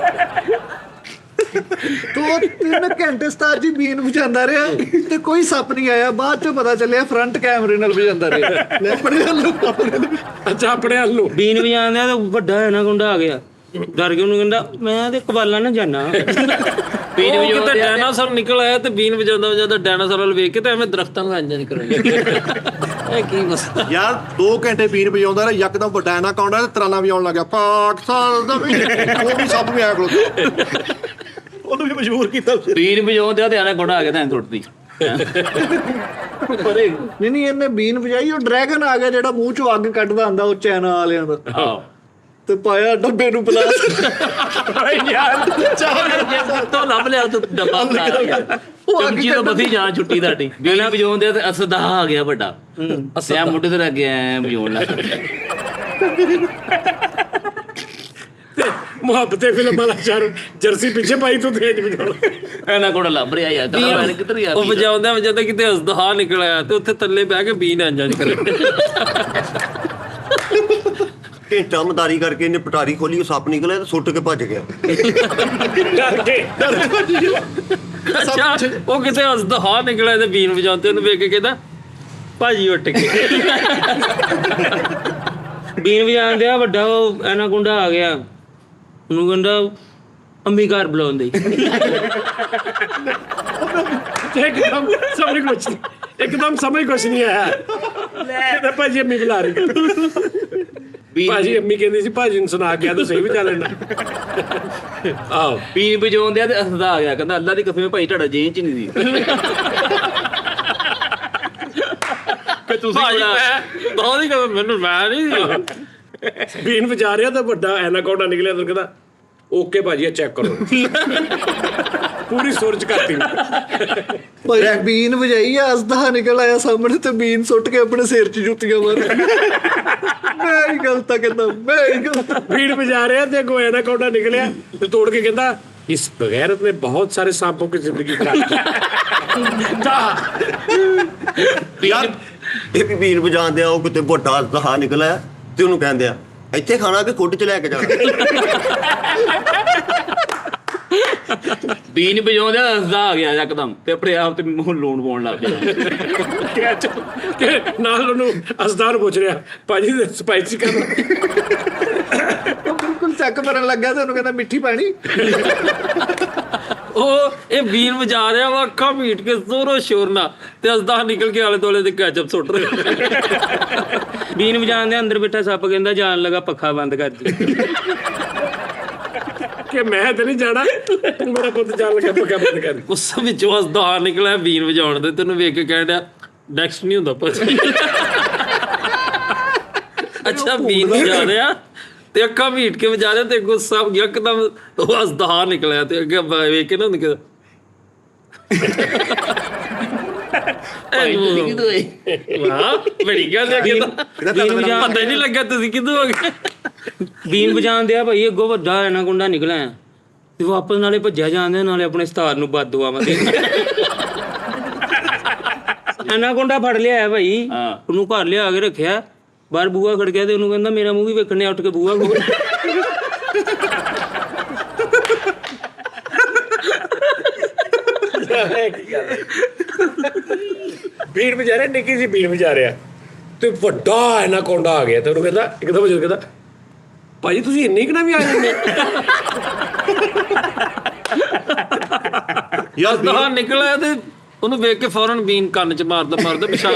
2-3 ਘੰਟੇ ਉਸਤਾਦ ਜੀ ਬੀਨ ਵਜਾਉਂਦਾ ਰਿਹਾ ਤੇ ਕੋਈ ਸੱਪ ਨਹੀਂ ਆਇਆ। ਬਾਅਦ ਚੋਂ ਪਤਾ ਚੱਲਿਆ ਫਰੰਟ ਕੈਮਰੇ ਨਾਲ ਵਜਾਉਂਦਾ ਰਿਹਾ। ਆਪਣੇ ਅੱਛਾ ਆਪਣੇ ਹੱਲ ਨੂੰ ਬੀਨ ਵਜਾਉਂਦੇ ਆ ਤੇ ਵੱਡਾ ਐਨਾਕੋਂਡਾ ਆ ਗਿਆ, ਡਰ ਕੇ ਉਹਨੂੰ ਕਹਿੰਦਾ ਮੈਂ ਤੇ ਕਬਾਲਾ ਨਾ ਜਾਣਾ। ਬੀਨ ਵਜਾਉਂਦਾ ਡਾਇਨਾਸੌਰ ਨਿਕਲ ਆਇਆ ਤੇ ਬੀਨ ਵਜਾਉਂਦਾ ਡਾਇਨਾਸੌਰ ਵੱਲ ਵੇਖ ਕੇ ਤੇ ਐਵੇਂ ਦਰਖਤਾਂ ਨੂੰ ਇੰਜ ਕਰਾਂਗੇ। ਇਹ ਕੀ ਮਸਲਾ ਯਾਰ 2 ਘੰਟੇ ਬੀਨ ਵਜਾਉਂਦਾ ਰਿਹਾ, ਯਕਦਮ ਵੱਡਾ ਐਨਾਕੋਂਡਾ ਤੇ ਤਰਾਨਾ ਵਜਾਉਣ ਲੱਗਾ ਪਾਕਿਸਤਾਨ ਦਾ ਵੀ। ਉਹ ਵੀ ਸੱਪ ਵੀ ਆਇਆ ਕੋਲ, ਉਹਨੂੰ ਵੀ ਮਜਬੂਰ ਕੀਤਾ। ਬੀਨ ਵਜਾਉਂਦੇ ਆ ਤੇ ਐਨਾਕੋਂਡਾ ਆ ਗਿਆ ਤਾਂ ਟੁੱਟਦੀ। ਨਹੀਂ ਇਹਨੇ ਬੀਨ ਵਜਾਈ, ਉਹ ਡਰੈਗਨ ਆ ਗਿਆ ਜਿਹੜਾ ਮੂੰਹ ਚੋਂ ਅੱਗ ਕੱਢਦਾ ਹੁੰਦਾ, ਉਹ ਚਾਈਨਾ ਵਾਲਿਆਂ ਦਾ, ਆਹੋ ਤੇ ਪਾਇਆ ਡੱਬੇ ਨੂੰ ਪਲਾਸ। ਤੋਂ ਲੱਭ ਲਿਆ ਤੂੰ ਡੱਬਾ ਬਣਾ ਲਿਆ। ਚਮਚੀ ਤੋਂ ਬਥੀ ਜਾਨ ਛੁੱਟੀ ਤੁਹਾਡੀ। ਬੀਨ ਵਜਾਉਂਦੇ ਆ ਤੇ ਅਸਦਾ ਆ ਗਿਆ ਵੱਡਾ, ਅਸਿਆ ਮੁੱਢੇ ਤੇ ਲੱਗ ਗਿਆ ਵਜਾਉਣ ਲੱਗ ਮੁਹੱਬਤੇ ਫਿਲਮ ਵਾਲਾ ਜਰਸੀ ਪਿੱਛੇ ਪਾਈ ਤੂੰ ਤੇਜ ਵਜਾਉਣਾ। ਐਨਾਕੋਂਡਾ ਲੱਭ ਰਿਹਾ ਯਾਰ, ਕਿੱਧਰ ਯਾਰ। ਉਹ ਵਜਾਉਂਦਾ ਕਿਤੇ ਅਸਦਹਾ ਨਿਕਲ ਆਇਆ ਤੇ ਉੱਥੇ ਥੱਲੇ ਬਹਿ ਕੇ ਬੀਨ ਇੰਜ ਕਰੇ। ਘੰਟਾ ਮਦਾਰੀ ਕਰਕੇ ਇਹਨੇ ਪਟਾਰੀ ਖੋਲੀ, ਉਹ ਸੱਪ ਨਿਕਲਿਆ ਤੇ ਸੁੱਟ ਕੇ ਭੱਜ ਗਿਆ। ਅੱਛਾ ਉਹ ਕਿਤੇ ਅਸਦਹਾ ਨਿਕਲਿਆ ਤੇ ਬੀਨ ਵਜਾਉਂਦੇ ਉਹਨੂੰ ਵੇਖ ਕੇ ਕਹਿੰਦਾ ਭਾਜੀ ਉੱਠ ਕੇ। ਬੀਨ ਵਜਾਉਂਦੇ ਆ ਵੱਡਾ ਉਹ ਐਨਾਕੋਂਡਾ ਆ ਗਿਆ, ਉਹਨੂੰ ਕਹਿੰਦਾ ਅੰਮੀ ਘਰ ਬੁਲਾਉਂਦੇ। ਇੱਕਦਮ ਸਮਝ ਕੁਛ ਨਹੀਂ ਆਇਆ। ਲੈ ਭਾਜੀ ਅੰਮੀ ਬੁਲਾ ਰਹੀ। ਭਾਜੀ ਅੰਮੀ ਕਹਿੰਦੀ ਸੀ ਭਾਜੀ ਨੂੰ ਸੁਣਾ ਕੇ ਆ ਤਾਂ ਸਹੀ ਵਜਾ ਲੈਣਾ। ਆਹੋ ਬੀਨ ਵਜਾਉਂਦੇ ਆ ਤੇ ਹੱਸਦਾ ਆ ਗਿਆ, ਕਹਿੰਦਾ ਅੱਲਾ ਦੀ ਕਸਮ ਭਾਈ ਤੁਹਾਡਾ ਜੇਨ ਚ ਨਹੀਂ ਸੀ ਕਿ ਤੁਸੀਂ ਭਾਜੀ ਬੜਾ ਮੈਂ ਬਹੁਤ ਹੀ ਕਹਿੰਦਾ ਮੈਨੂੰ ਮੈਂ ਨਹੀਂ ਬੀਨ ਵਜਾ ਰਿਹਾ ਤਾਂ ਵੱਡਾ ਐਨਾਕੋਂਡਾ ਨਿਕਲਿਆ ਤਾਂ ਕਹਿੰਦਾ ਓਕੇ ਭਾਜੀ ਇਹ ਚੈੱਕ ਕਰੋ। ਪੂਰੀ ਸੁਰਜ ਕਰਤੀ। ਭਾਈ ਬੀਨ ਵਜਾਈ ਆ, ਅਸਦਾ ਨਿਕਲ ਆਇਆ ਸਾਹਮਣੇ ਤੇ ਬੀਨ ਸੁੱਟ ਕੇ ਆਪਣੇ ਸਿਰ 'ਚ ਜੁੱਤੀਆਂ ਮਾਰ ਮੈਂ ਹੀ ਗਲਤ ਆ, ਕਹਿੰਦਾ ਮੈਂ ਹੀ ਗਲਤ ਆ। ਬੀਨ ਵਜਾ ਰਿਹਾ ਤੇ ਅੱਗੋਂ ਐਨਾਕੋਂਡਾ ਨਿਕਲਿਆ ਤੇ ਤੋੜ ਕੇ ਕਹਿੰਦਾ ਇਸ ਬਗੈਰਤ ਨੇ ਬਹੁਤ ਸਾਰੇ सांपों की जिंदगी खराब की। ਯਾਰ ਇਹ ਵੀ ਬੀਨ ਵਜਾਉਂਦੇ ਆ, ਉਹ ਕਿਤੇ ਵੱਡਾ ਦਹਾ ਨਿਕਲਿਆ ਤੇ ਉਹਨੂੰ ਕਹਿੰਦੇ ਆ ਇੱਥੇ ਖਾਣਾ ਕਿ ਖੁੱਡ 'ਚ ਲੈ ਕੇ ਜਾਣਾ। ਬੀਨ ਵਜਾਉਂਦੇ ਆ ਹੱਸਦਾ ਆ ਗਿਆ ਯਕਦਮ ਤੇ ਆਪਣੇ ਆਪ ਤੇ ਮੂੰਹ ਲੂਣ ਪਾਉਣ ਲੱਗ ਗਿਆ। ਕਿ ਨਾਲ ਉਹਨੂੰ ਅਸਦਾਰ ਪੁੱਛ ਰਿਹਾ ਭਾਜੀ ਸਪਾਈਸੀ ਕਰਨਾ। ਉਹ ਬਿਲਕੁਲ ਚੱਕ ਮਾਰਨ ਲੱਗਾ ਤੇ ਉਹਨੂੰ ਕਹਿੰਦਾ ਮਿੱਠੀ ਪਾਣੀ। ਉਹ ਇਹ ਬੀਨ ਵਜਾ ਰਿਹਾ ਵਾ, ਅੱਖਾਂ ਮੀਟ ਕੇ ਜ਼ੋਰੋ ਸ਼ੋਰ ਨਾਲ ਤੇ ਅਸਦਾ ਨਿਕਲ ਕੇ ਆਲੇ ਦੁਆਲੇ ਦੇ ਕੈਚਅਪ ਸੁੱਟ ਰਿਹਾ। ਬੀਨ ਵਜਾਉਂਦੇ ਅੰਦਰ ਬੈਠਾ ਸੱਪ ਕਹਿੰਦਾ ਜਾਣ ਲੱਗਾ ਪੱਖਾ ਬੰਦ ਕਰ ਦੇ। ਕਿ ਮੈਂ ਤੇ ਨਹੀਂ ਜਾਣਾ, ਤੂੰ ਮੇਰਾ ਪੁੱਤ ਜਾਣ ਲੱਗਾ ਪੱਕਾ ਬੰਦ ਕਰ। ਉਸ ਵਿੱਚੋਂ ਅਸਦਾ ਨਿਕਲਿਆ ਬੀਨ ਵਜਾਉਣ ਦੇ, ਤੈਨੂੰ ਵੇਖ ਕੇ ਕਹਿਣ ਡਿਆ ਨੈਕਸਟ ਨਹੀਂ ਹੁੰਦਾ ਭਾਜੀ। ਅੱਛਾ ਬੀਨ ਵਜਾ ਰਿਹਾ ਤੇ ਅੱਖਾਂ ਮੀਟ ਕੇ ਵਜਾ ਰਿਹਾ ਤੇ ਗੁੱਸਾ ਯਕਦਮ ਉਹ ਅਸਦਾ ਨਿਕਲਿਆ ਤੇ ਅੱਗੇ ਵੇਖ ਕੇ ਨਾ ਨਿਕਲ ਭਾਈ ਤੁਸੀਂ ਕਿਦੋਂ ਆਏ? ਵਾਹ ਬੜੀ ਗੱਲ ਹੈ ਕਿਦਾਂ ਪਤਾ ਹੀ ਨਹੀਂ ਲੱਗਾ ਤੁਸੀਂ ਕਿਦੋਂ ਹੋ ਗਏ। ਬੀਨ ਵਜਾਉਂਦੇ ਆ ਭਾਈ, ਅੱਗੋਂ ਵੱਡਾ ਐਨਾਕੋਂਡਾ ਨਿਕਲਿਆ ਤੇ ਵਾਪਸ ਨਾਲੇ ਭੱਜਿਆ ਜਾਂਦੇ ਨਾਲੇ ਆਪਣੇ ਸਤਾਰ ਨੂੰ ਬਦਦੁਆਵਾਂ ਦੇ। ਐਨਾਕੋਂਡਾ ਫੜ ਲਿਆ ਭਾਈ, ਉਹਨੂੰ ਘਰ ਲਿਆ ਕੇ ਰੱਖਿਆ, ਬਾਹਰ ਬੂਹਾ ਖੜਕਿਆ ਤੇ ਉਹਨੂੰ ਕਹਿੰਦਾ ਮੇਰਾ ਮੂੰਹ ਵੀ ਵੇਖਣੇ, ਉੱਠ ਕੇ ਬੂਹਾ ਖੋਲ। ਬੀਨ ਵਜਾ ਰਿਹਾ, ਨਿੱਕੀ ਸੀ ਬੀਨ ਵਜਾ ਰਿਹਾ ਤੇ ਵੱਡਾ ਐਨਾਕੋਂਡਾ ਆ ਗਿਆ ਤੇ ਉਹਨੂੰ ਕਹਿੰਦਾ ਇੱਕਦਮ ਜਦੋਂ ਕਹਿੰਦਾ ਭਾਜੀ ਤੁਸੀਂ ਇੰਨੀ ਕਿ ਨਾ ਵੀ ਆ ਜਾਂਦੇ। ਯਾਰ ਅਸਦਾ ਨਿਕਲਿਆ ਤੇ ਉਹਨੂੰ ਵੇਖ ਕੇ ਫੌਰਨ ਬੀਨ ਕੰਨ 'ਚ ਮਾਰਦਾ ਪਿਸ਼ਾਬ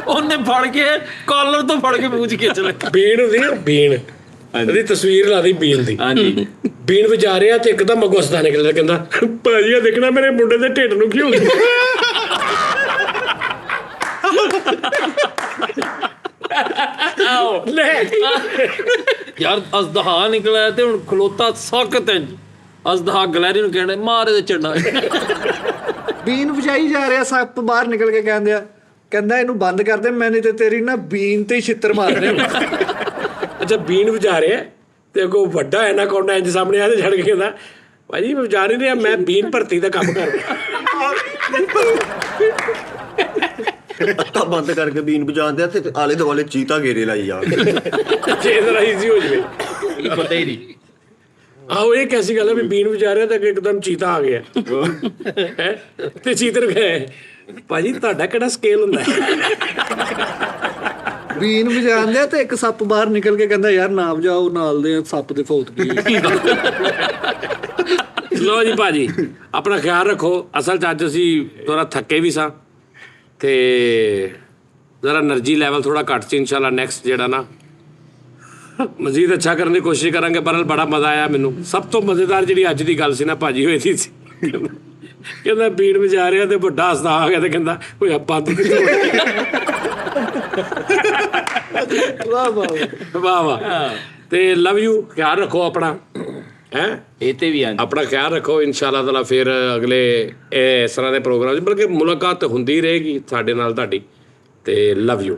ਉਹਨੇ ਫੜ ਕੇ ਕਾਲਰ ਤੋਂ ਫੜ ਕੇ ਮੂੰਹ 'ਚ ਖਿੱਚ ਲਿਆ। ਬੀਨ ਹੁੰਦੀ ਨਾ ਬੀਨ, ਉਹਦੀ ਤਸਵੀਰ ਲਾ ਦੀ ਬੀਨ ਦੀ। ਹਾਂਜੀ ਬੀਨ ਵਜਾ ਰਿਹਾ ਤੇ ਇੱਕਦਮ ਅੱਗੋਂ ਅਸਦਾ ਨਿਕਲਿਆ, ਕਹਿੰਦਾ ਭਾਜੀ ਆ ਦੇਖਣਾ ਮੇਰੇ ਮੁੰਡੇ ਦੇ ਢਿੱਡ ਨੂੰ ਕੀ ਹੋ ਗਿਆ। ਲੈ ਯਾਰ ਅਸਦਾ ਨਿਕਲਿਆ ਤੇ ਹੁਣ ਖਲੋਤਾ ਸਖਤ ਹੈ। ਅਸਦਾ ਗਲੈਰੀ ਨੂੰ ਕਹਿੰਦਾ ਮਾਰ ਇਹਦੇ ਚੰਡਾ। ਬੀਨ ਵਜਾਈ ਜਾ ਰਿਹਾ, ਸੱਪ ਬਾਹਰ ਨਿਕਲ ਕੇ ਕਹਿੰਦਾ ਇਹਨੂੰ ਬੰਦ ਕਰ ਦੇ, ਮੈਂ ਨਹੀਂ ਤੇ ਤੇਰੀ ਨਾ ਬੀਨ ਤੇ ਹੀ ਛਿੱਤਰ ਮਾਰਨੇ। ਅੱਛਾ ਬੀਨ ਵਜਾ ਰਿਹਾ ਤੇ ਅੱਗੋਂ ਵੱਡਾ ਐਨਾਕੋਂਡਾ ਇੰਜ ਸਾਹਮਣੇ ਆ ਤੇ ਛੱਡ ਕੇ ਕਹਿੰਦਾ ਭਾਜੀ ਮੈਂ ਵਜਾ ਨਹੀਂ ਰਿਹਾ, ਮੈਂ ਬੀਨ ਭਰਤੀ ਦਾ ਕੰਮ ਕਰਦਾ। ਅੱਖਾਂ ਬੰਦ ਕਰਕੇ ਬੀਨ ਵਜਾਉਂਦੇ ਆ ਤੇ ਆਲੇ ਦੁਆਲੇ ਚੀਤਾ ਘੇਰੇ ਲਾਈ ਜਾ। ਜੇ ਜ਼ਰਾ ਈਜ਼ੀ ਹੋ ਜਵੇ। ਪਤਾ ਹੀ ਨਹੀਂ। ਆਹੋ ਇਹ ਕੈਸੀ ਗੱਲ ਹੈ ਵੀ ਬੀਨ ਵਜਾ ਰਿਹਾ ਤੇ ਇੱਕਦਮ ਚੀਤਾ ਆ ਗਿਆ ਹੈ ਤੇ ਚੀਤੇ ਨੂੰ ਕਹੇ ਭਾਜੀ ਤੁਹਾਡਾ ਕਿਹੜਾ ਸਕੇਲ ਹੁੰਦਾ ਹੈ। ਬੀਨ ਵਜਾਉਂਦੇ ਆ ਤੇ ਇੱਕ ਸੱਪ ਬਾਹਰ ਨਿਕਲ ਕੇ ਕਹਿੰਦਾ ਯਾਰ ਨਾ ਵਜਾਓ, ਨਾਲ ਦੇ ਸੱਪ ਦੇ ਫੌਤ ਗਈ। ਲੋ ਜੀ ਭਾਜੀ ਆਪਣਾ ਖਿਆਲ ਰੱਖੋ। ਅਸਲ 'ਚ ਅੱਜ ਅਸੀਂ ਥੋੜਾ ਥੱਕੇ ਵੀ ਸਾਂ ਤੇ ਜ਼ਰਾ એનર્ਜੀ ਲੈਵਲ ਥੋੜਾ ਘੱਟ ਸੀ। ਇਨਸ਼ਾਅੱਲਾ ਨੈਕਸਟ ਜਿਹੜਾ ਨਾ ਮਜ਼ੀਦ ਅੱਛਾ ਕਰਨ ਦੀ ਕੋਸ਼ਿਸ਼ ਕਰਾਂਗੇ। ਪਰ ਬੜਾ ਮਜ਼ਾ ਆਇਆ ਮੈਨੂੰ। ਸਭ ਤੋਂ ਮਜ਼ੇਦਾਰ ਜਿਹੜੀ ਅੱਜ ਦੀ ਗੱਲ ਸੀ ਨਾ ਭਾਜੀ ਹੋਈ ਸੀ, ਕਹਿੰਦਾ ਬੀਨ ਵਜਾ ਰਿਹਾ ਤੇ ਵੱਡਾ ਹੱਸਦਾ ਆ ਗਿਆ ਤੇ ਕਹਿੰਦਾ ਓਏ ਆਪਾਂ ਵਾਹ ਵਾਹ ਵਾਹ ਵਾਹ। ਤੇ ਲਵ ਯੂ, ਖਿਆਲ ਰੱਖੋ ਆਪਣਾ ਹੈ ਇਹ ਤੇ ਵੀ ਆਂਦੀ ਆਪਣਾ ਖਿਆਲ ਰੱਖੋ। ਇਨਸ਼ਾਅੱਲਾ ਤਾਲਾ ਫਿਰ ਅਗਲੇ ਇਸ ਤਰ੍ਹਾਂ ਦੇ ਪ੍ਰੋਗਰਾਮ 'ਚ ਬਲਕਿ ਮੁਲਾਕਾਤ ਹੁੰਦੀ ਰਹੇਗੀ ਸਾਡੇ ਨਾਲ ਤੁਹਾਡੀ। ਤੇ ਲਵ ਯੂ।